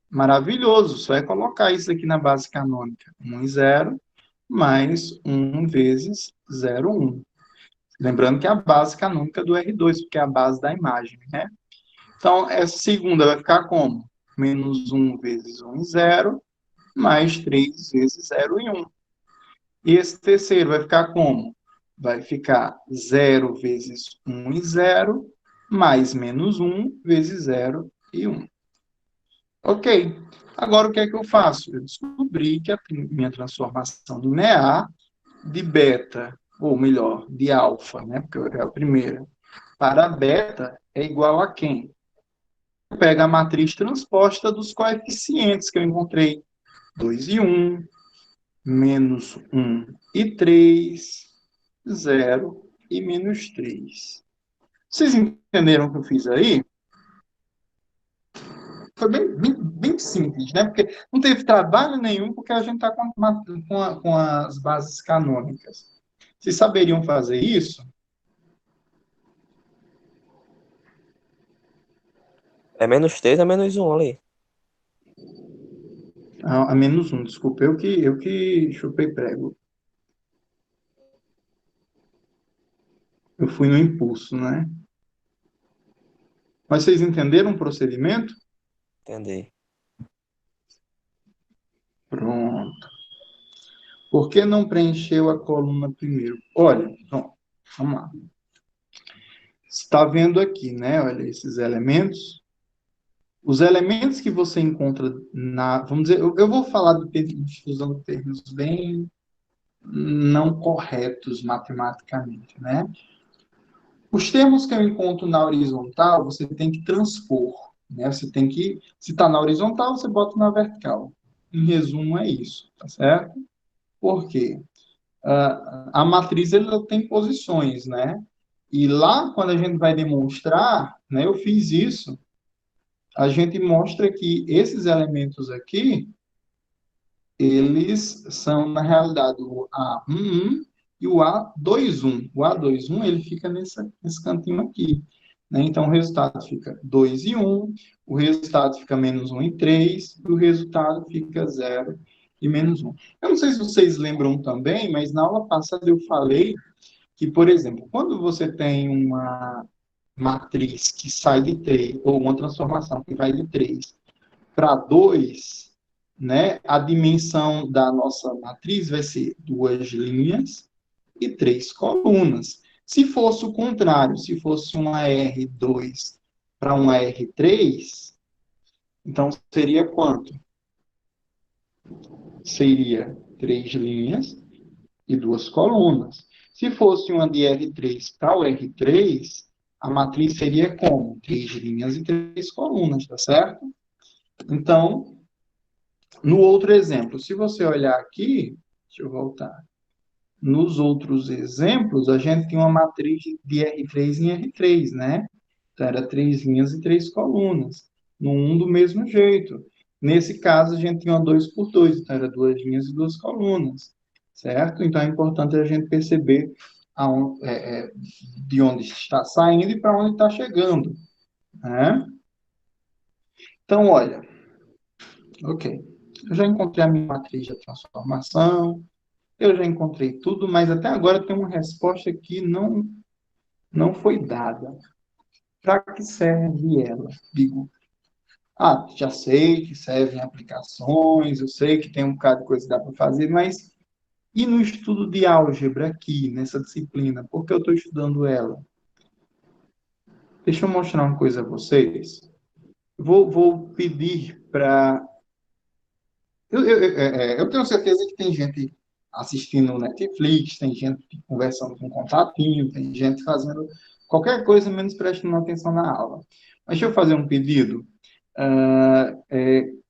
S1: maravilhoso. Só é colocar isso aqui na base canônica. 1 e 0, mais 1 vezes 0, 1. Lembrando que é a base canônica do R2, porque é a base da imagem, né? Então, essa segunda vai ficar como? Menos 1 vezes 1 e 0, mais 3 vezes 0 e 1. E esse terceiro vai ficar como? Vai ficar 0 vezes 1 e 0, mais menos 1 vezes 0 e 1. Ok. Agora, o que é que eu faço? Eu descobri que a minha transformação linear de beta, ou melhor, de alfa, né? Porque é a primeira, para beta é igual a quem? Pega a matriz transposta dos coeficientes que eu encontrei. 2 e 1, menos 1 e 3, 0 e menos 3. Vocês entenderam o que eu fiz aí? Foi bem simples, né? Porque não teve trabalho nenhum, porque a gente está com as bases canônicas. Vocês saberiam fazer isso?
S2: É menos 3, é menos um ali.
S1: A menos um, desculpa, eu que chupei prego. Eu fui no impulso, né? Mas vocês entenderam o procedimento?
S2: Entendi.
S1: Pronto. Por que não preencheu a coluna primeiro? Olha, então, vamos lá. Você está vendo aqui, né? Olha esses elementos. Os elementos que você encontra na. Vamos dizer, eu vou falar do termo, usando termos bem não corretos matematicamente, né? Os termos que eu encontro na horizontal, você tem que transpor, né? Você tem que, se está na horizontal, você bota na vertical. Em resumo, é isso, tá certo? Por quê? A matriz ela tem posições, né? E lá, quando a gente vai demonstrar, né, eu fiz isso, a gente mostra que esses elementos aqui, eles são, na realidade, o A11 e o A21. O A21, ele fica nesse cantinho aqui. Né? Então, o resultado fica 2 e 1, o resultado fica menos 1 e 3, e o resultado fica 0 e menos 1. Eu não sei se vocês lembram também, mas na aula passada eu falei que, por exemplo, quando você tem uma matriz que sai de 3, ou uma transformação que vai de 3 para 2, né, a dimensão da nossa matriz vai ser 2 linhas e 3 colunas. Se fosse o contrário, se fosse uma R2 para uma R3, então seria quanto? Seria 3 linhas e 2 colunas. Se fosse uma de R3 para o R3, a matriz seria como? 3 linhas e 3 colunas, tá certo? Então, no outro exemplo, se você olhar aqui, deixa eu voltar. Nos outros exemplos, a gente tem uma matriz de R3 em R3, né? Então, era 3 linhas e 3 colunas. No 1 do mesmo jeito. Nesse caso, a gente tinha uma 2 por 2, então era 2 linhas e 2 colunas. Certo? Então, é importante a gente perceber de onde está saindo e para onde está chegando, né? Então, olha, ok. Eu já encontrei a minha matriz de transformação, eu já encontrei tudo, mas até agora tem uma resposta que não foi dada. Para que serve ela? Digo, já sei que serve em aplicações, eu sei que tem um bocado de coisa que dá para fazer, mas e no estudo de álgebra aqui, nessa disciplina? Por que eu estou estudando ela? Deixa eu mostrar uma coisa a vocês. Vou pedir para. Eu tenho certeza que tem gente assistindo no Netflix, tem gente conversando com um contatinho, tem gente fazendo qualquer coisa menos prestando atenção na aula. Mas deixa eu fazer um pedido.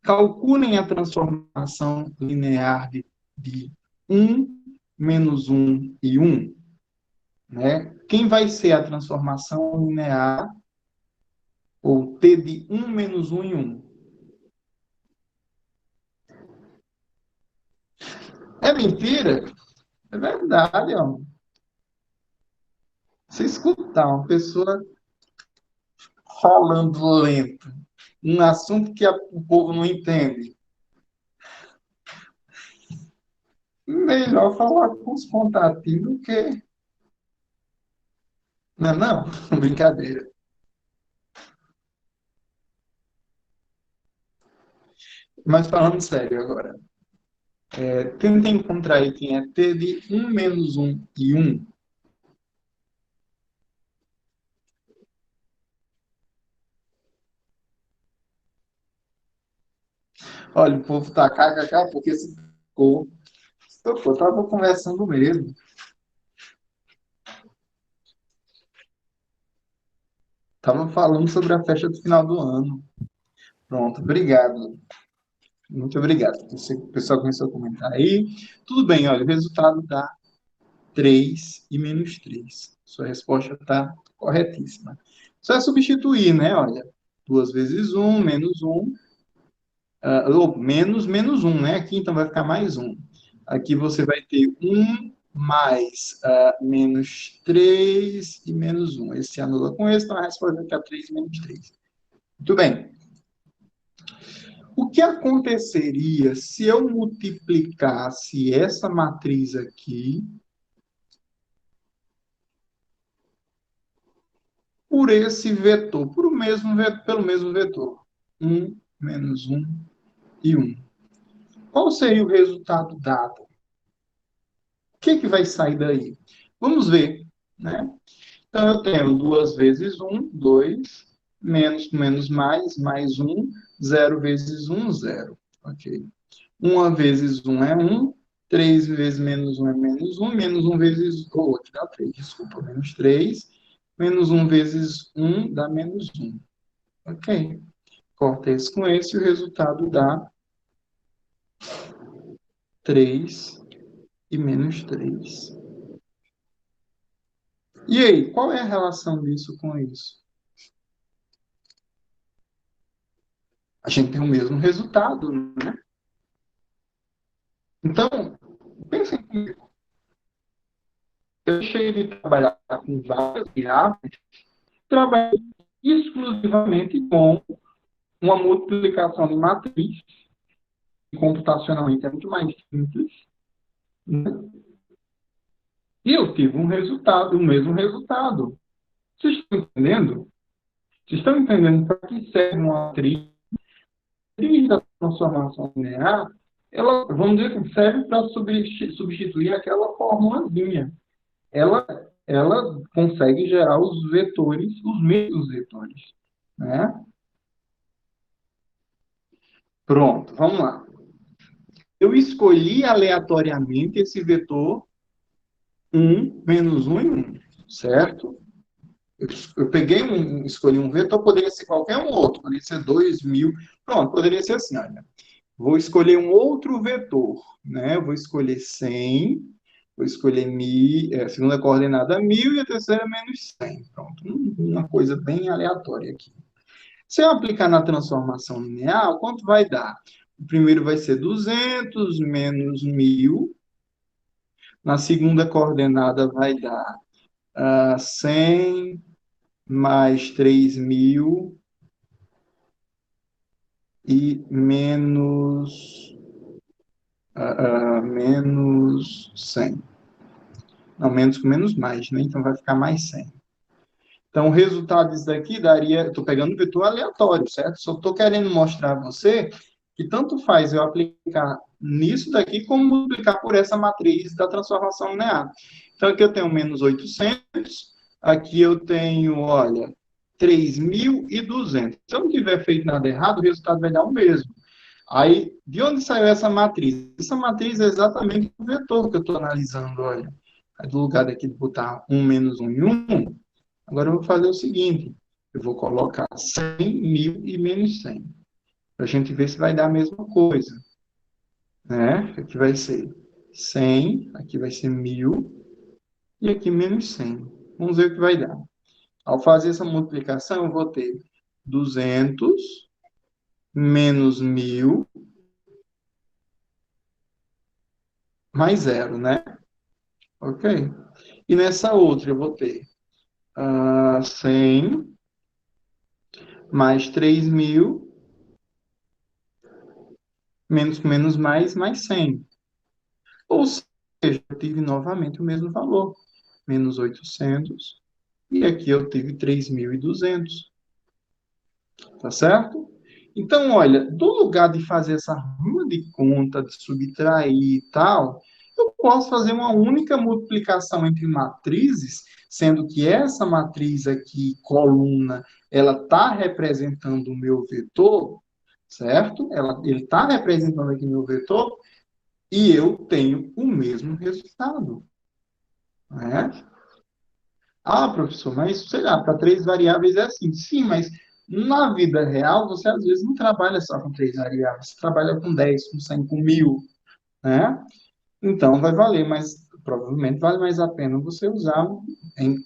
S1: Calculem a transformação linear de 1 menos 1 e 1. Né? Quem vai ser a transformação linear ou t de 1 menos 1 em 1? É mentira? É verdade, ó. Você escutar uma pessoa falando lento, um assunto que o povo não entende, melhor falar com os contatinhos do que. Não, não, brincadeira. Mas falando sério agora, tenta encontrar aí quem é t de 1 menos 1 e 1. Olha, o povo tá kkk porque se ficou. Eu estava conversando mesmo. Estava falando sobre a festa do final do ano. Pronto, obrigado. Muito obrigado. O pessoal começou a comentar aí. Tudo bem, olha, o resultado dá 3 e menos 3. Sua resposta está corretíssima. Só é substituir, né? Olha, 2 vezes 1, menos 1, ou menos 1, né? Aqui então vai ficar mais 1. Aqui você vai ter 1 mais menos 3 e menos 1. Esse se anula com esse, então a resposta vai ficar 3 menos 3. Muito bem. O que aconteceria se eu multiplicasse essa matriz aqui por esse vetor, pelo mesmo vetor? 1 menos 1 e 1. Qual seria o resultado dado? O que vai sair daí? Vamos ver, né? Então, eu tenho 2 vezes 1, 2, menos mais 1, 0 vezes 1, 0. Ok. 1 vezes 1 é 1, 3 vezes menos 1 é menos 1 vezes... aqui dá 3, desculpa, menos 3. Menos 1 vezes 1 dá menos 1. Ok. Corta esse com esse, e o resultado dá 3 e menos 3. E aí, qual é a relação disso com isso? A gente tem o mesmo resultado, né? Então, pensem comigo. Eu deixei de trabalhar com várias variáveis, trabalhei exclusivamente com uma multiplicação de matriz, que computacionalmente é muito mais simples, né? E eu tive um resultado, o mesmo resultado. Vocês estão entendendo? Vocês estão entendendo para que serve uma matriz? A matriz da transformação linear, ela, vamos dizer que serve para substituir aquela formulazinha. Ela, ela consegue gerar os vetores, os mesmos vetores, né? Pronto, vamos lá. Eu escolhi aleatoriamente esse vetor 1 menos 1 e 1, certo? Eu escolhi um vetor, poderia ser qualquer um outro, poderia ser 2.000, pronto, poderia ser assim, olha. Vou escolher um outro vetor, né? Vou escolher 100, vou escolher a segunda coordenada 1.000 e a terceira menos 100. Pronto, uma coisa bem aleatória aqui. Se eu aplicar na transformação linear, quanto vai dar? O primeiro vai ser 200 menos 1.000 Na segunda coordenada vai dar 100 mais 3.000 e menos 100. Não, menos com menos mais, né? Então vai ficar mais 100. Então, o resultado disso daqui daria. Estou pegando um vetor aleatório, certo? Só estou querendo mostrar a você que tanto faz eu aplicar nisso daqui, como multiplicar por essa matriz da transformação linear. Então, aqui eu tenho menos 800, aqui eu tenho, olha, 3.200. Se eu não tiver feito nada errado, o resultado vai dar o mesmo. Aí, de onde saiu essa matriz? Essa matriz é exatamente o vetor que eu estou analisando, olha. Aí, do lugar daqui de botar 1 menos 1 e 1, agora eu vou fazer o seguinte, eu vou colocar 100, 1.000 e menos 100, para a gente ver se vai dar a mesma coisa, né? Aqui vai ser 100, aqui vai ser 1.000 e aqui menos 100. Vamos ver o que vai dar. Ao fazer essa multiplicação, eu vou ter 200 menos 1.000 mais zero, né? Ok? E nessa outra eu vou ter 100 mais 3.000 menos com menos mais 100. Ou seja, eu tive novamente o mesmo valor, menos 800, e aqui eu tive 3.200, tá certo? Então, olha, do lugar de fazer essa ruma de conta, de subtrair e tal, eu posso fazer uma única multiplicação entre matrizes, sendo que essa matriz aqui, coluna, ela está representando o meu vetor, certo? Ele está representando aqui o meu vetor, e eu tenho o mesmo resultado, né? Ah, professor, mas sei lá, para três variáveis é assim. Sim, mas na vida real você às vezes não trabalha só com três variáveis, você trabalha com 10, com 100, com 1.000, né? Então vai valer, mas provavelmente vale mais a pena você usar, em,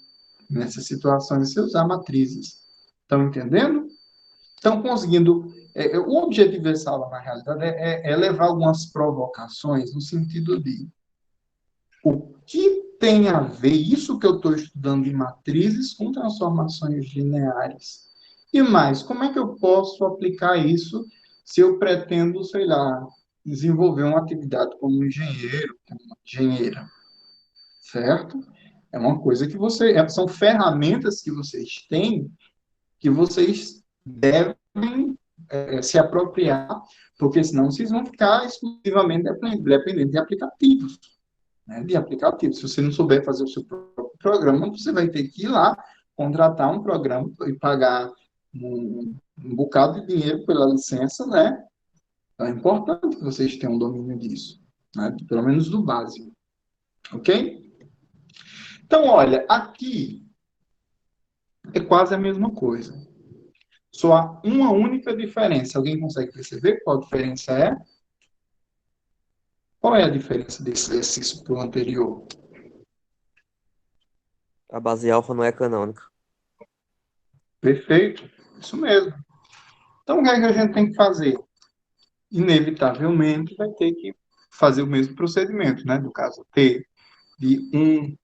S1: nessas situações, você usar matrizes. Estão entendendo? Estão conseguindo. O objetivo dessa aula, na realidade, é levar algumas provocações no sentido de o que tem a ver isso que eu estou estudando em matrizes com transformações lineares? E mais, como é que eu posso aplicar isso se eu pretendo, sei lá, desenvolver uma atividade como engenheiro, como engenheira, certo? É uma coisa que são ferramentas que vocês têm que vocês devem se apropriar, porque senão vocês vão ficar exclusivamente dependentes de aplicativos, né, de aplicativo. Se você não souber fazer o seu próprio programa, você vai ter que ir lá, contratar um programa e pagar um bocado de dinheiro pela licença, né? Então, é importante que vocês tenham um domínio disso, né? Pelo menos do básico, ok? Então, olha, aqui é quase a mesma coisa. Só há uma única diferença. Alguém consegue perceber qual a diferença é? Qual é a diferença desse exercício para o anterior?
S2: A base alfa não é canônica.
S1: Perfeito, isso mesmo. Então, o que é que a gente tem que fazer? Inevitavelmente vai ter que fazer o mesmo procedimento, né? No caso, T de 1,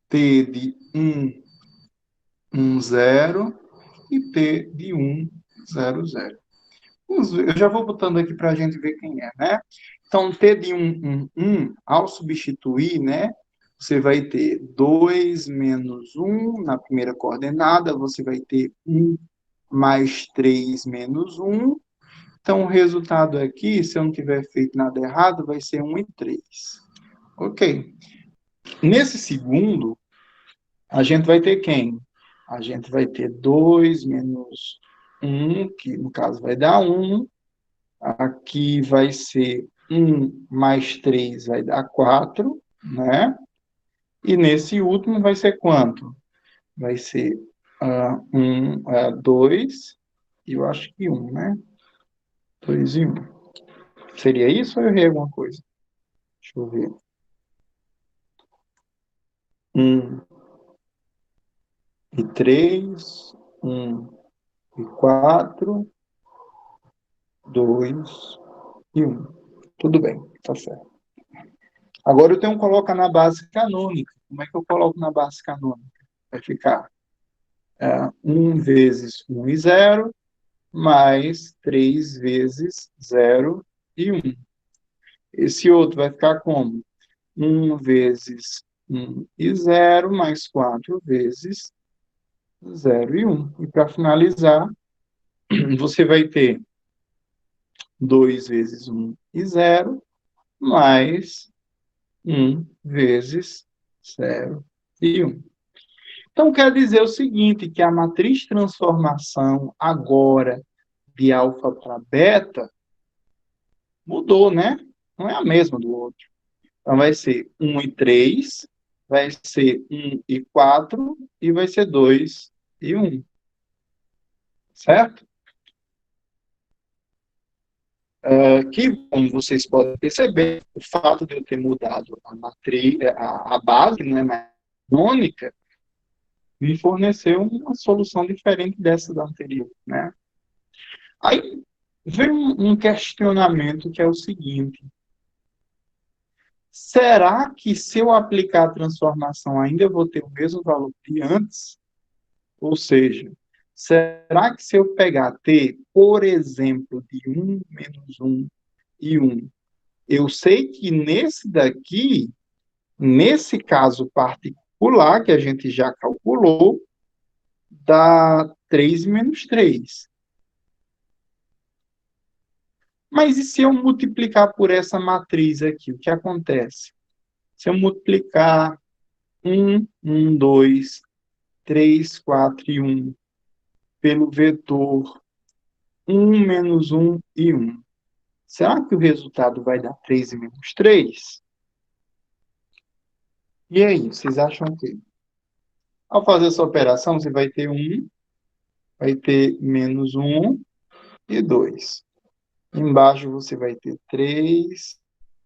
S1: T de 0 e T de 0. Eu já vou botando aqui para a gente ver quem é, né? Então, T de ao substituir, né? Você vai ter 2 menos 1 na primeira coordenada, você vai ter 1 mais 3 menos 1. Então, o resultado aqui, se eu não tiver feito nada errado, vai ser 1 e 3. Ok. Nesse segundo, a gente vai ter quem? A gente vai ter 2 menos 1, que no caso vai dar 1. Aqui vai ser 1 mais 3 vai dar 4, né? E nesse último vai ser quanto? Vai ser 2, e eu acho que 1, né? 2 e 1. Seria isso ou eu errei alguma coisa? Deixa eu ver. 1 e 3, 1 e 4, 2 e 1. Tudo bem, tá certo. Agora eu tenho que colocar na base canônica. Como é que eu coloco na base canônica? Vai ficar 1 vezes 1 e 0, mais 3 vezes 0 e 1. Esse outro vai ficar como? 1 vezes 1 e 0, mais 4 vezes 0 e 1. E para finalizar, você vai ter 2 vezes 1 e 0, mais 1 vezes 0 e 1. Então, quer dizer o seguinte, que a matriz de transformação agora de alfa para beta mudou, né? Não é a mesma do outro. Então, vai ser 1 e 3, vai ser 1 e 4 e vai ser 2 e 1. Certo? Que, como vocês podem perceber, o fato de eu ter mudado a matriz, a base, né, mônica, me forneceu uma solução diferente dessa da anterior, né? Aí vem um questionamento que é o seguinte: será que se eu aplicar a transformação ainda eu vou ter o mesmo valor de antes? Ou seja, será que se eu pegar t, por exemplo, de 1 menos 1 e 1, eu sei que nesse daqui, nesse caso particular que a gente já calculou, dá 3 menos 3. Mas e se eu multiplicar por essa matriz aqui, o que acontece? Se eu multiplicar 1, 1, 2, 3, 4 e 1 pelo vetor 1 menos 1 e 1, será que o resultado vai dar 3 e menos 3? E aí, vocês acham o quê? Ao fazer essa operação, você vai ter 1, vai ter menos 1 e 2. Embaixo você vai ter 3,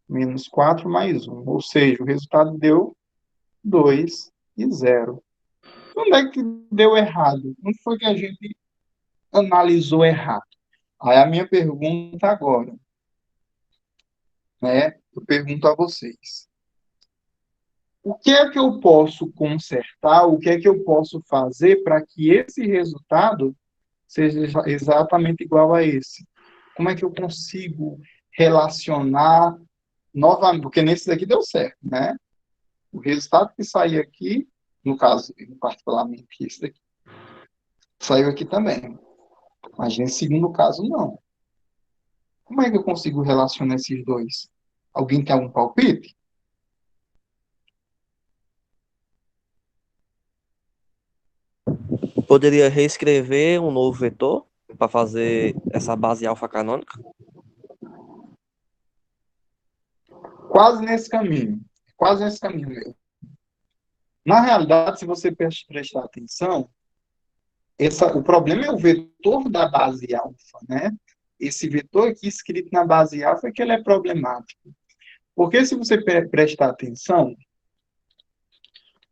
S1: menos 4 mais 1. Ou seja, o resultado deu 2 e 0. Onde é que deu errado? Onde foi que a gente analisou errado? Aí a minha pergunta agora, né? Eu pergunto a vocês. O que é que eu posso consertar? O que é que eu posso fazer para que esse resultado seja exatamente igual a esse? Como é que eu consigo relacionar novamente? Porque nesse daqui deu certo, né? O resultado que sair aqui, no caso, particularmente esse daqui, saiu aqui também. Mas nesse segundo caso, não. Como é que eu consigo relacionar esses dois? Alguém tem algum palpite?
S2: Poderia reescrever um novo vetor para fazer essa base alfa canônica?
S1: Quase nesse caminho. Quase nesse caminho mesmo. Na realidade, se você prestar atenção, o problema é o vetor da base alfa, né? Esse vetor aqui escrito na base alfa é que ele é problemático. Porque se você prestar atenção,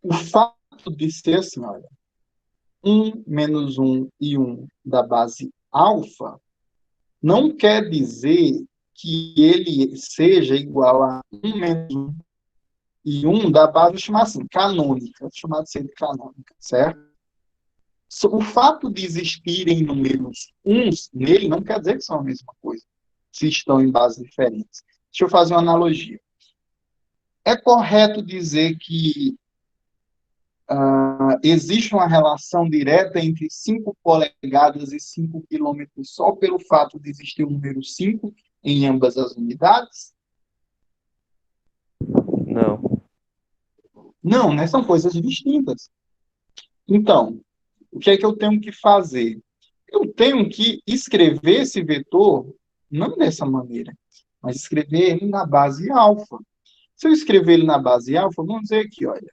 S1: o fato de ser assim, olha, 1 menos 1 e 1 da base alfa não quer dizer que ele seja igual a 1 menos 1 e 1 da base, vou chamar assim, canônica, vou chamar de ser de canônica, certo? O fato de existirem números uns nele não quer dizer que são a mesma coisa, se estão em bases diferentes. Deixa eu fazer uma analogia. É correto dizer que existe uma relação direta entre 5 polegadas e 5 quilômetros só pelo fato de existir o número 5 em ambas as unidades?
S2: Não.
S1: Não, né? São coisas distintas. Então, o que é que eu tenho que fazer? Eu tenho que escrever esse vetor não dessa maneira, mas escrever ele na base alfa. Se eu escrever ele na base alfa, vamos dizer aqui, olha,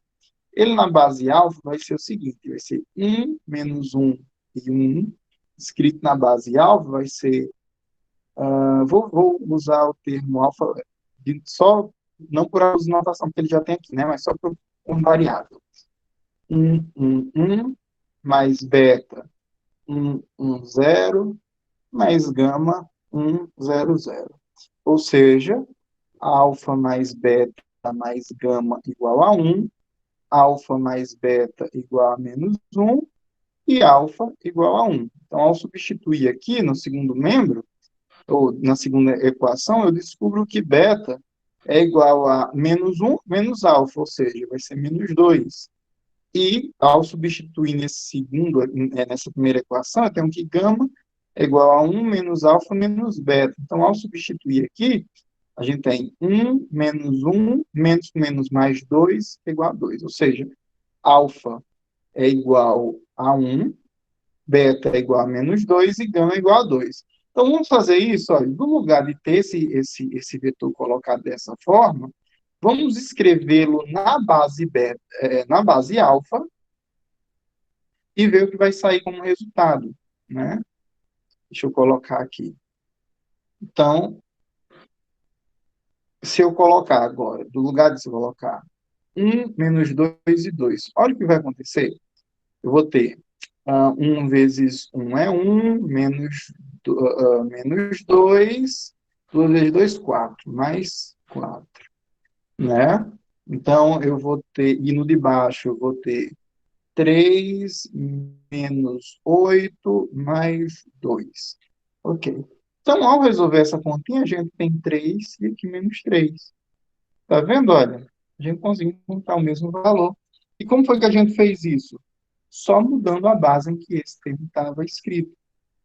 S1: ele na base alfa vai ser o seguinte, vai ser 1 menos 1 e 1, escrito na base alfa vai ser, vou usar o termo alfa, só, não por causa de notação que ele já tem aqui, né, mas só por variável. 1, 1, 1, mais beta, 1, 1, 0, mais gama, 1, 0, 0. Ou seja, alfa mais beta mais gama igual a 1, alfa mais beta igual a menos 1 e alfa igual a 1. Então, ao substituir aqui no segundo membro, ou na segunda equação, eu descubro que beta é igual a menos 1 menos alfa, ou seja, vai ser menos 2. E, ao substituir nessa primeira equação, eu tenho que gama é igual a 1 menos alfa menos beta. Então, ao substituir aqui, a gente tem 1 menos 1 menos menos mais 2 igual a 2. Ou seja, alfa é igual a 1, beta é igual a menos 2 e gama é igual a 2. Então, vamos fazer isso, olha, no lugar de ter esse vetor colocado dessa forma, vamos escrevê-lo na base beta, na base alfa, e ver o que vai sair como resultado, né? Deixa eu colocar aqui. Então, se eu colocar agora, do lugar de se colocar 1 menos 2 e 2, olha o que vai acontecer. Eu vou ter 1 vezes 1 é 1, menos 2, 2 vezes 2, 4, mais 4, né? Então, eu vou ter, e no de baixo, eu vou ter 3 menos 8 mais 2. Ok. Então, ao resolver essa continha, a gente tem 3 e aqui menos 3. Tá vendo? Olha, a gente conseguiu encontrar o mesmo valor. E como foi que a gente fez isso? Só mudando a base em que esse termo estava escrito.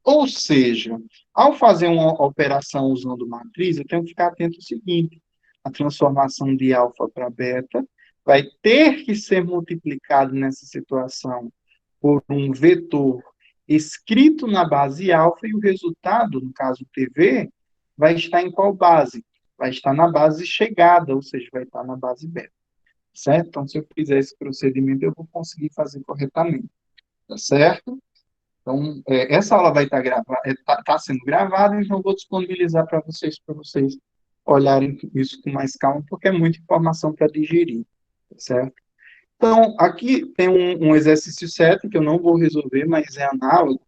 S1: Ou seja, ao fazer uma operação usando matriz, eu tenho que ficar atento ao seguinte: a transformação de alfa para beta vai ter que ser multiplicado nessa situação por um vetor escrito na base alfa e o resultado, no caso TV, vai estar em qual base? Vai estar na base chegada, ou seja, vai estar na base beta. Certo? Então, se eu fizer esse procedimento, eu vou conseguir fazer corretamente. Tá certo? Então, essa aula vai estar tá sendo gravada, então eu vou disponibilizar para vocês olharem isso com mais calma, porque é muita informação para digerir, tá certo? Então, aqui tem um exercício 7 que eu não vou resolver, mas é análogo,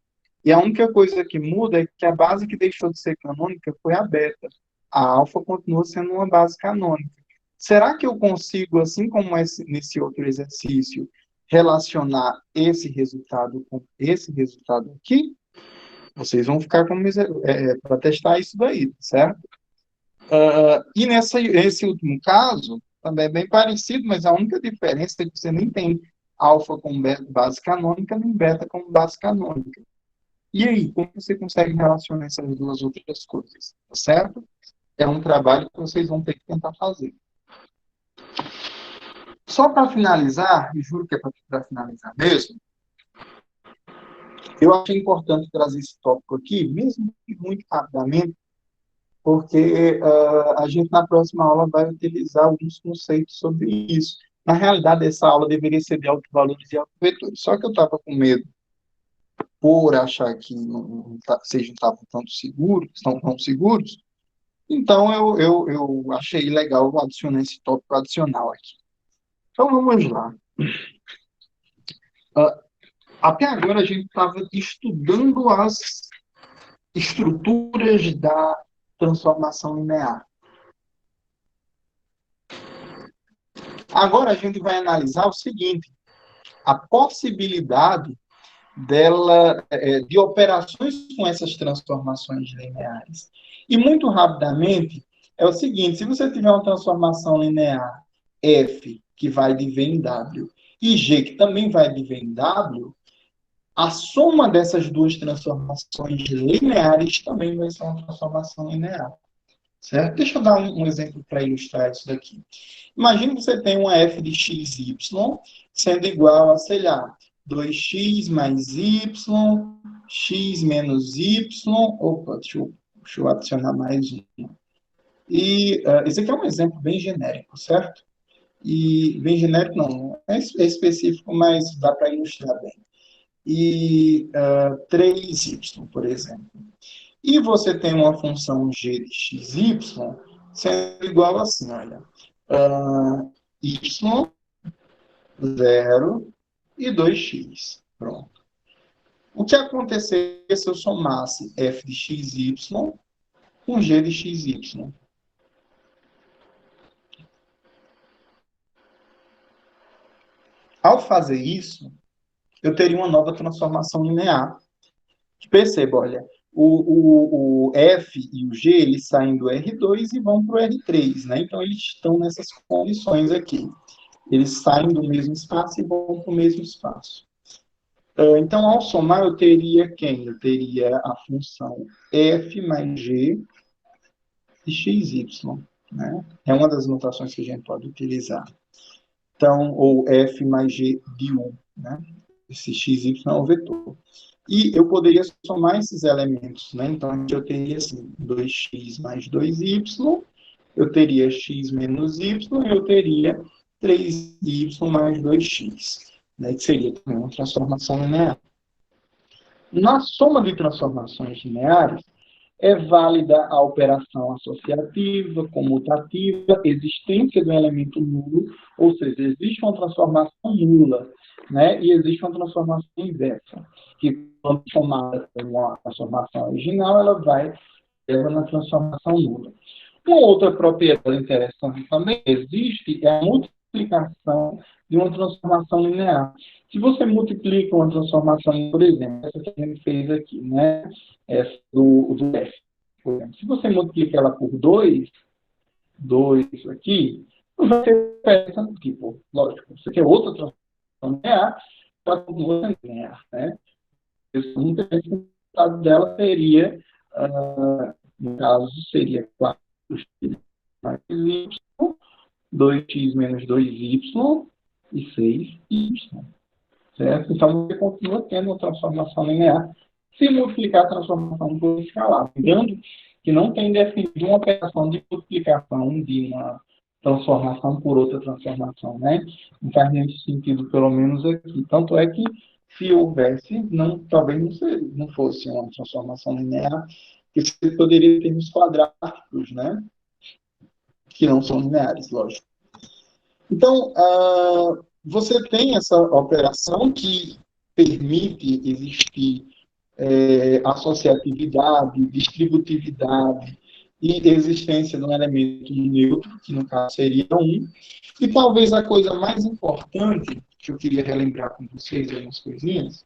S1: e a única coisa que muda é que a base que deixou de ser canônica foi a beta. A alfa continua sendo uma base canônica. Será que eu consigo, assim como nesse outro exercício, relacionar esse resultado com esse resultado aqui? Vocês vão ficar para testar isso daí, certo? E nesse último caso, também é bem parecido, mas a única diferença é que você nem tem alfa como base canônica, nem beta como base canônica. E aí, como você consegue relacionar essas duas outras coisas? Tá certo? É um trabalho que vocês vão ter que tentar fazer. Só para finalizar, e juro que é para finalizar mesmo, eu achei importante trazer esse tópico aqui, mesmo que muito rapidamente, porque a gente na próxima aula vai utilizar alguns conceitos sobre isso. Na realidade, essa aula deveria ser de autovalores e autovetores, só que eu estava com medo por achar que vocês não estavam estão tão seguros, então eu achei legal adicionar esse tópico adicional aqui. Então vamos lá. Até agora a gente estava estudando as estruturas da transformação linear. Agora a gente vai analisar o seguinte: a possibilidade dela de operações com essas transformações lineares. E muito rapidamente é o seguinte: se você tiver uma transformação linear f que vai de V em W e g que também vai de V em W, a soma dessas duas transformações lineares também vai ser uma transformação linear. Certo? Deixa eu dar um exemplo para ilustrar isso daqui. Imagine que você tem uma f de x, y, sendo igual a, sei lá, 2x mais y, x menos y. Opa, deixa eu adicionar mais um. E esse aqui é um exemplo bem genérico, certo? E bem genérico não, é específico, mas dá para ilustrar bem. E 3y, por exemplo. E você tem uma função g de xy sendo igual assim, olha, y, 0 e 2x. Pronto. O que aconteceria se eu somasse f de xy com g de xy? Ao fazer isso, eu teria uma nova transformação linear. Perceba, olha, o F e o G, eles saem do R2 e vão para o R3, né? Então, eles estão nessas condições aqui. Eles saem do mesmo espaço e vão para o mesmo espaço. Então, ao somar, eu teria quem? Eu teria a função F mais G de xy, né? É uma das notações que a gente pode utilizar. Então, ou F mais G de U, né? Esse xy é um vetor. E eu poderia somar esses elementos, né? Então, eu teria assim, 2x mais 2y, eu teria x menos y, e eu teria 3y mais 2x, né? Que seria também uma transformação linear. Na soma de transformações lineares, é válida a operação associativa, comutativa, existência do elemento nulo, ou seja, existe uma transformação nula, né? E existe uma transformação inversa, que quando somada com uma transformação original, ela vai levar na transformação nula. Uma outra propriedade interessante também existe é a multiplicação de uma transformação linear. Se você multiplica uma transformação, por exemplo, essa que a gente fez aqui, né? Essa do F. Por exemplo, se você multiplica ela por 2 aqui, vai ter essa tipo, lógico, você quer outra transformação linear, ela continua sendo linear, né? O resultado dela seria, no caso, seria 4x mais y, 2x menos 2y e 6y. Certo? Então, você continua tendo uma transformação linear se multiplicar a transformação por escalar. Lembrando que não tem definido uma operação de multiplicação de uma transformação por outra transformação, né? Não faz nenhum sentido, pelo menos aqui. Tanto é que, se houvesse, não, talvez não fosse uma transformação linear, que você poderia ter os quadráticos, né? Que não são lineares, lógico. Então, você tem essa operação que permite existir associatividade, distributividade e existência de um elemento neutro, que no caso seria 1. E talvez a coisa mais importante, que eu queria relembrar com vocês, algumas coisinhas,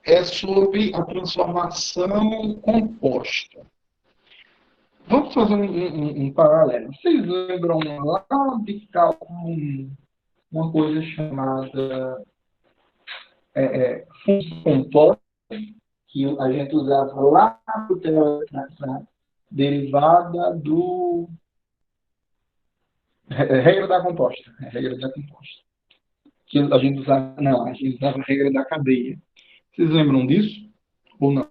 S1: é sobre a transformação composta. Vamos fazer um paralelo. Vocês lembram lá de cálculo uma coisa chamada função composta, que a gente usava lá na derivada do regra da composta. Regra da composta. Que a gente usava, não, a gente usava a regra da cadeia. Vocês lembram disso? Ou não?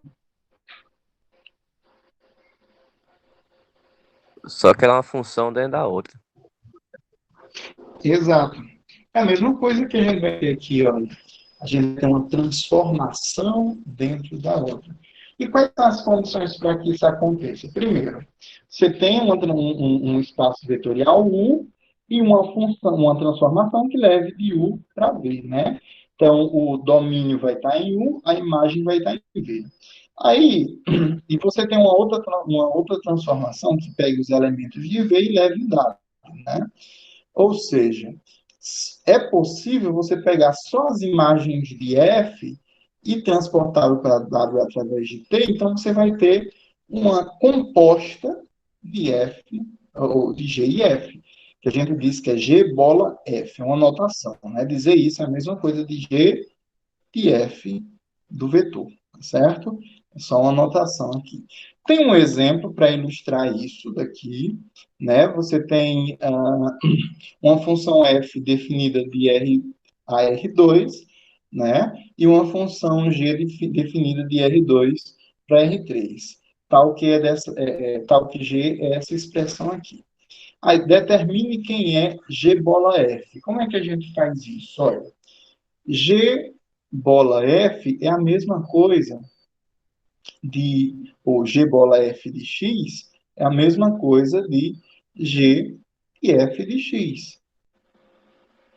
S2: Só que ela é uma função dentro da outra.
S1: Exato. É a mesma coisa que a gente vai ter aqui, olha. A gente tem uma transformação dentro da outra. E quais são as condições para que isso aconteça? Primeiro, você tem um espaço vetorial U e uma função, uma transformação que leve de U para V, né? Então, o domínio vai estar em U, a imagem vai estar em V. Aí, e você tem uma outra transformação que pega os elementos de V e leve o dado, né? Ou seja, é possível você pegar só as imagens de F e transportá-lo para W através de T, então você vai ter uma composta de F, ou de G e F, que a gente diz que é G bola F, é uma notação, né? Dizer isso é a mesma coisa de G e F do vetor, certo? É só uma anotação aqui. Tem um exemplo para ilustrar isso daqui, né? Você tem uma função f definida de R a R2, né? E uma função g definida de R2 para R3, tal que g é essa expressão aqui. Aí, determine quem é G bola F. Como é que a gente faz isso? Olha, G bola F é a mesma coisa ou G bola F de X é a mesma coisa de G e F de X,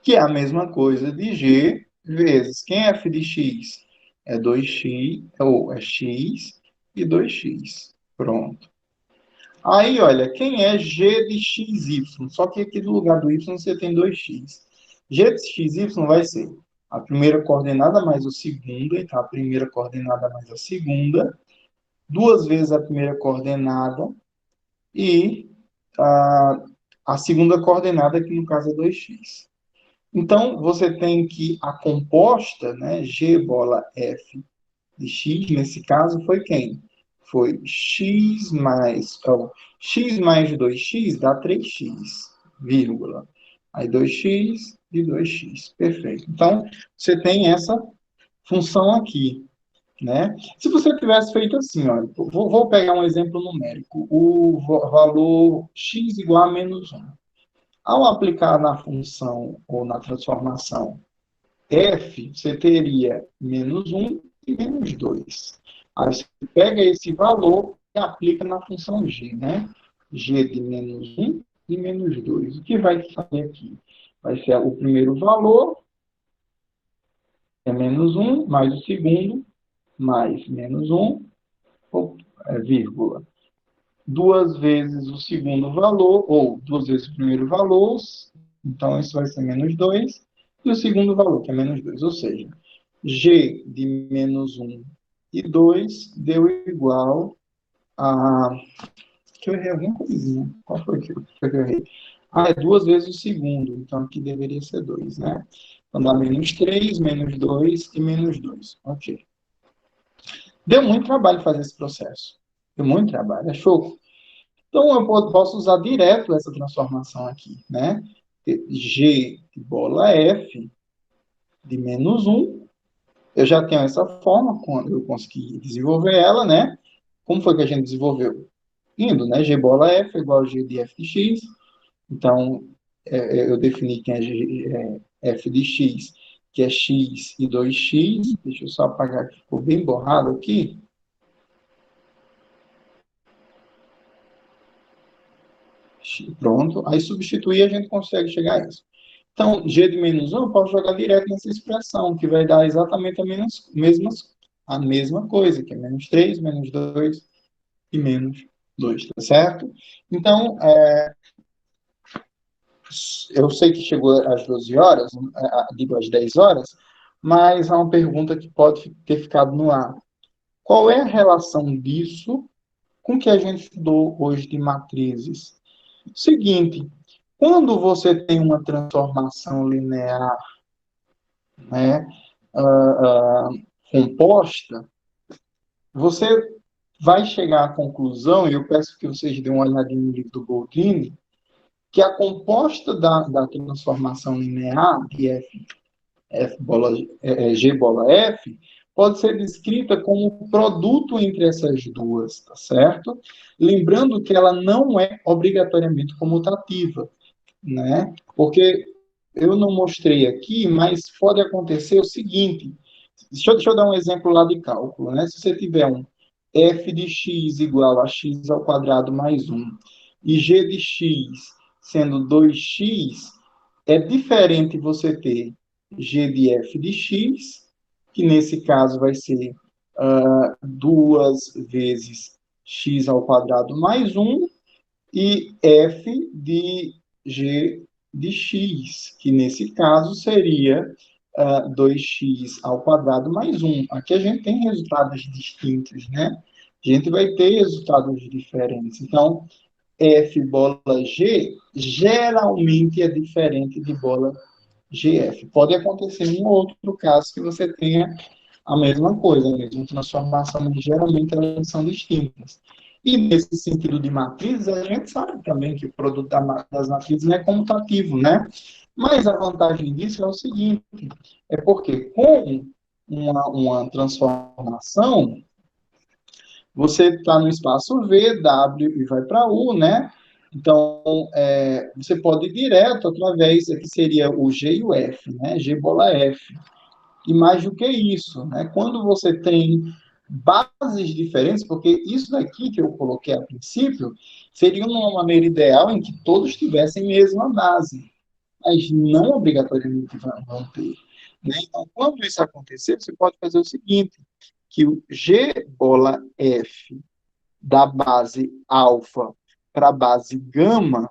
S1: que é a mesma coisa de G vezes quem é F de X? É 2x, ou é X e 2x. Pronto. Aí, olha, quem é G de XY? Só que aqui no lugar do Y você tem 2x. G de xy vai ser a primeira coordenada mais a segunda, então a primeira coordenada mais a segunda, duas vezes a primeira coordenada e a segunda coordenada, que no caso é 2x. Então, você tem que a composta, né, G bola F de x, nesse caso, foi quem? Foi x mais 2x dá 3x, vírgula. Aí 2x e 2x. Perfeito. Então, você tem essa função aqui, né? Se você tivesse feito assim, olha, vou pegar um exemplo numérico. O valor x igual a menos 1. Ao aplicar na função ou na transformação f, você teria menos 1 e menos 2. Aí você pega esse valor e aplica na função g, né? G de menos 1 e menos 2. O que vai fazer aqui? Vai ser o primeiro valor, é menos 1, mais o segundo, mais menos 1, vírgula. Duas vezes o segundo valor, ou duas vezes o primeiro valor, então isso vai ser menos 2, e o segundo valor, que é menos 2. Ou seja, g de menos 1 e 2 deu igual a... que eu errei alguma coisinha. Qual foi que eu errei? Ah, é duas vezes o segundo, então aqui deveria ser 2, né? Então dá menos 3, menos 2 e menos 2. Ok. Deu muito trabalho fazer esse processo. Deu muito trabalho, é show. Então, eu posso usar direto essa transformação aqui, né? G de bola F de menos 1. Eu já tenho essa forma, quando eu consegui desenvolver ela, né? Como foi que a gente desenvolveu? Indo, né? G bola F é igual a G de F de X. Então, eu defini que é, F de X, que é X e 2x. Deixa eu só apagar, que ficou bem borrado aqui. Pronto. Aí, substituir, a gente consegue chegar a isso. Então, g de menos 1 eu posso jogar direto nessa expressão, que vai dar exatamente a mesma coisa, que é menos 3, menos 2 e menos 2, tá certo? Então, eu sei que chegou às 12 horas, digo às 10 horas, mas há uma pergunta que pode ter ficado no ar. Qual é a relação disso com o que a gente estudou hoje de matrizes? Seguinte, quando você tem uma transformação linear, né, composta, você vai chegar à conclusão, e eu peço que vocês dêem uma olhadinha no livro do Boldrini, que a composta da transformação linear de G bola F pode ser descrita como produto entre essas duas, tá certo? Lembrando que ela não é obrigatoriamente comutativa, né? Porque eu não mostrei aqui, mas pode acontecer o seguinte. Deixa eu dar um exemplo lá de cálculo, né? Se você tiver um f de x igual a x ao quadrado mais 1 e g de x sendo 2x, é diferente você ter g de f de x, que nesse caso vai ser duas vezes x ao quadrado mais 1, e f de g de x, que nesse caso seria 2x ao quadrado mais 1. Aqui a gente tem resultados distintos, né? A gente vai ter resultados diferentes. Então, f bola g geralmente é diferente de bola gf. Pode acontecer em outro caso que você tenha a mesma coisa, a mesma transformação, mas geralmente elas são distintas. E nesse sentido de matrizes, a gente sabe também que o produto das matrizes não é comutativo, né? Mas a vantagem disso é o seguinte, é porque com uma transformação, você está no espaço V, W e vai para U, né? Então, você pode ir direto através, que seria o G e o F, né? G bola F. E mais do que isso, né? Quando você tem bases diferentes, porque isso daqui que eu coloquei a princípio seria uma maneira ideal em que todos tivessem a mesma base, mas não obrigatoriamente vão ter. Né? Então, quando isso acontecer, você pode fazer o seguinte, que o G bola F da base alfa para a base gama,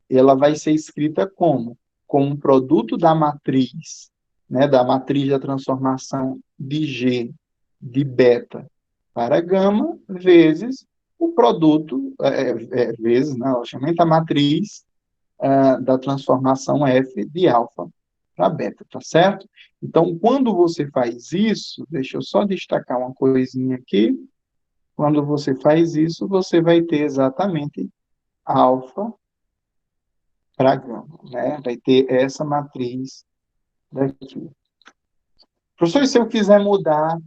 S1: ela vai ser escrita como? como produto da matriz, né, da matriz da transformação de G de beta para gama, vezes o produto, vezes, né, logicamente, a matriz da transformação F de alfa para beta, tá certo? Então, quando você faz isso, deixa eu só destacar uma coisinha aqui, quando você faz isso, você vai ter exatamente alfa para gama, né? Vai ter essa matriz daqui. Professor, e se eu quiser mudar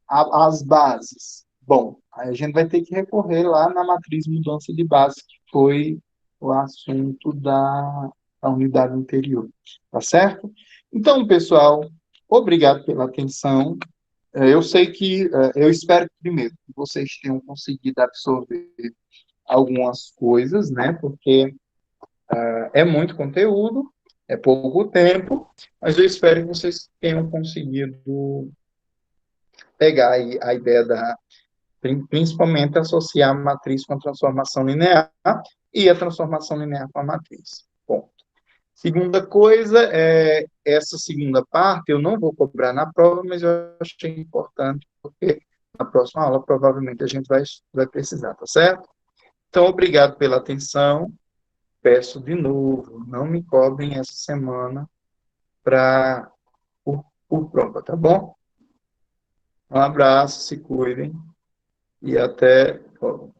S1: as bases? Bom, aí a gente vai ter que recorrer lá na matriz mudança de base, que foi o assunto da unidade anterior, tá certo? Então, pessoal, obrigado pela atenção. Eu sei que, eu espero primeiro que vocês tenham conseguido absorver algumas coisas, né? Porque é muito conteúdo, é pouco tempo, mas eu espero que vocês tenham conseguido pegar aí a ideia principalmente associar a matriz com a transformação linear e a transformação linear com a matriz. Bom, segunda coisa, essa segunda parte eu não vou cobrar na prova, mas eu achei importante, porque na próxima aula provavelmente a gente vai precisar, tá certo? Então, obrigado pela atenção. Peço de novo, não me cobrem essa semana por prova, tá bom? Um abraço, se cuidem e até logo.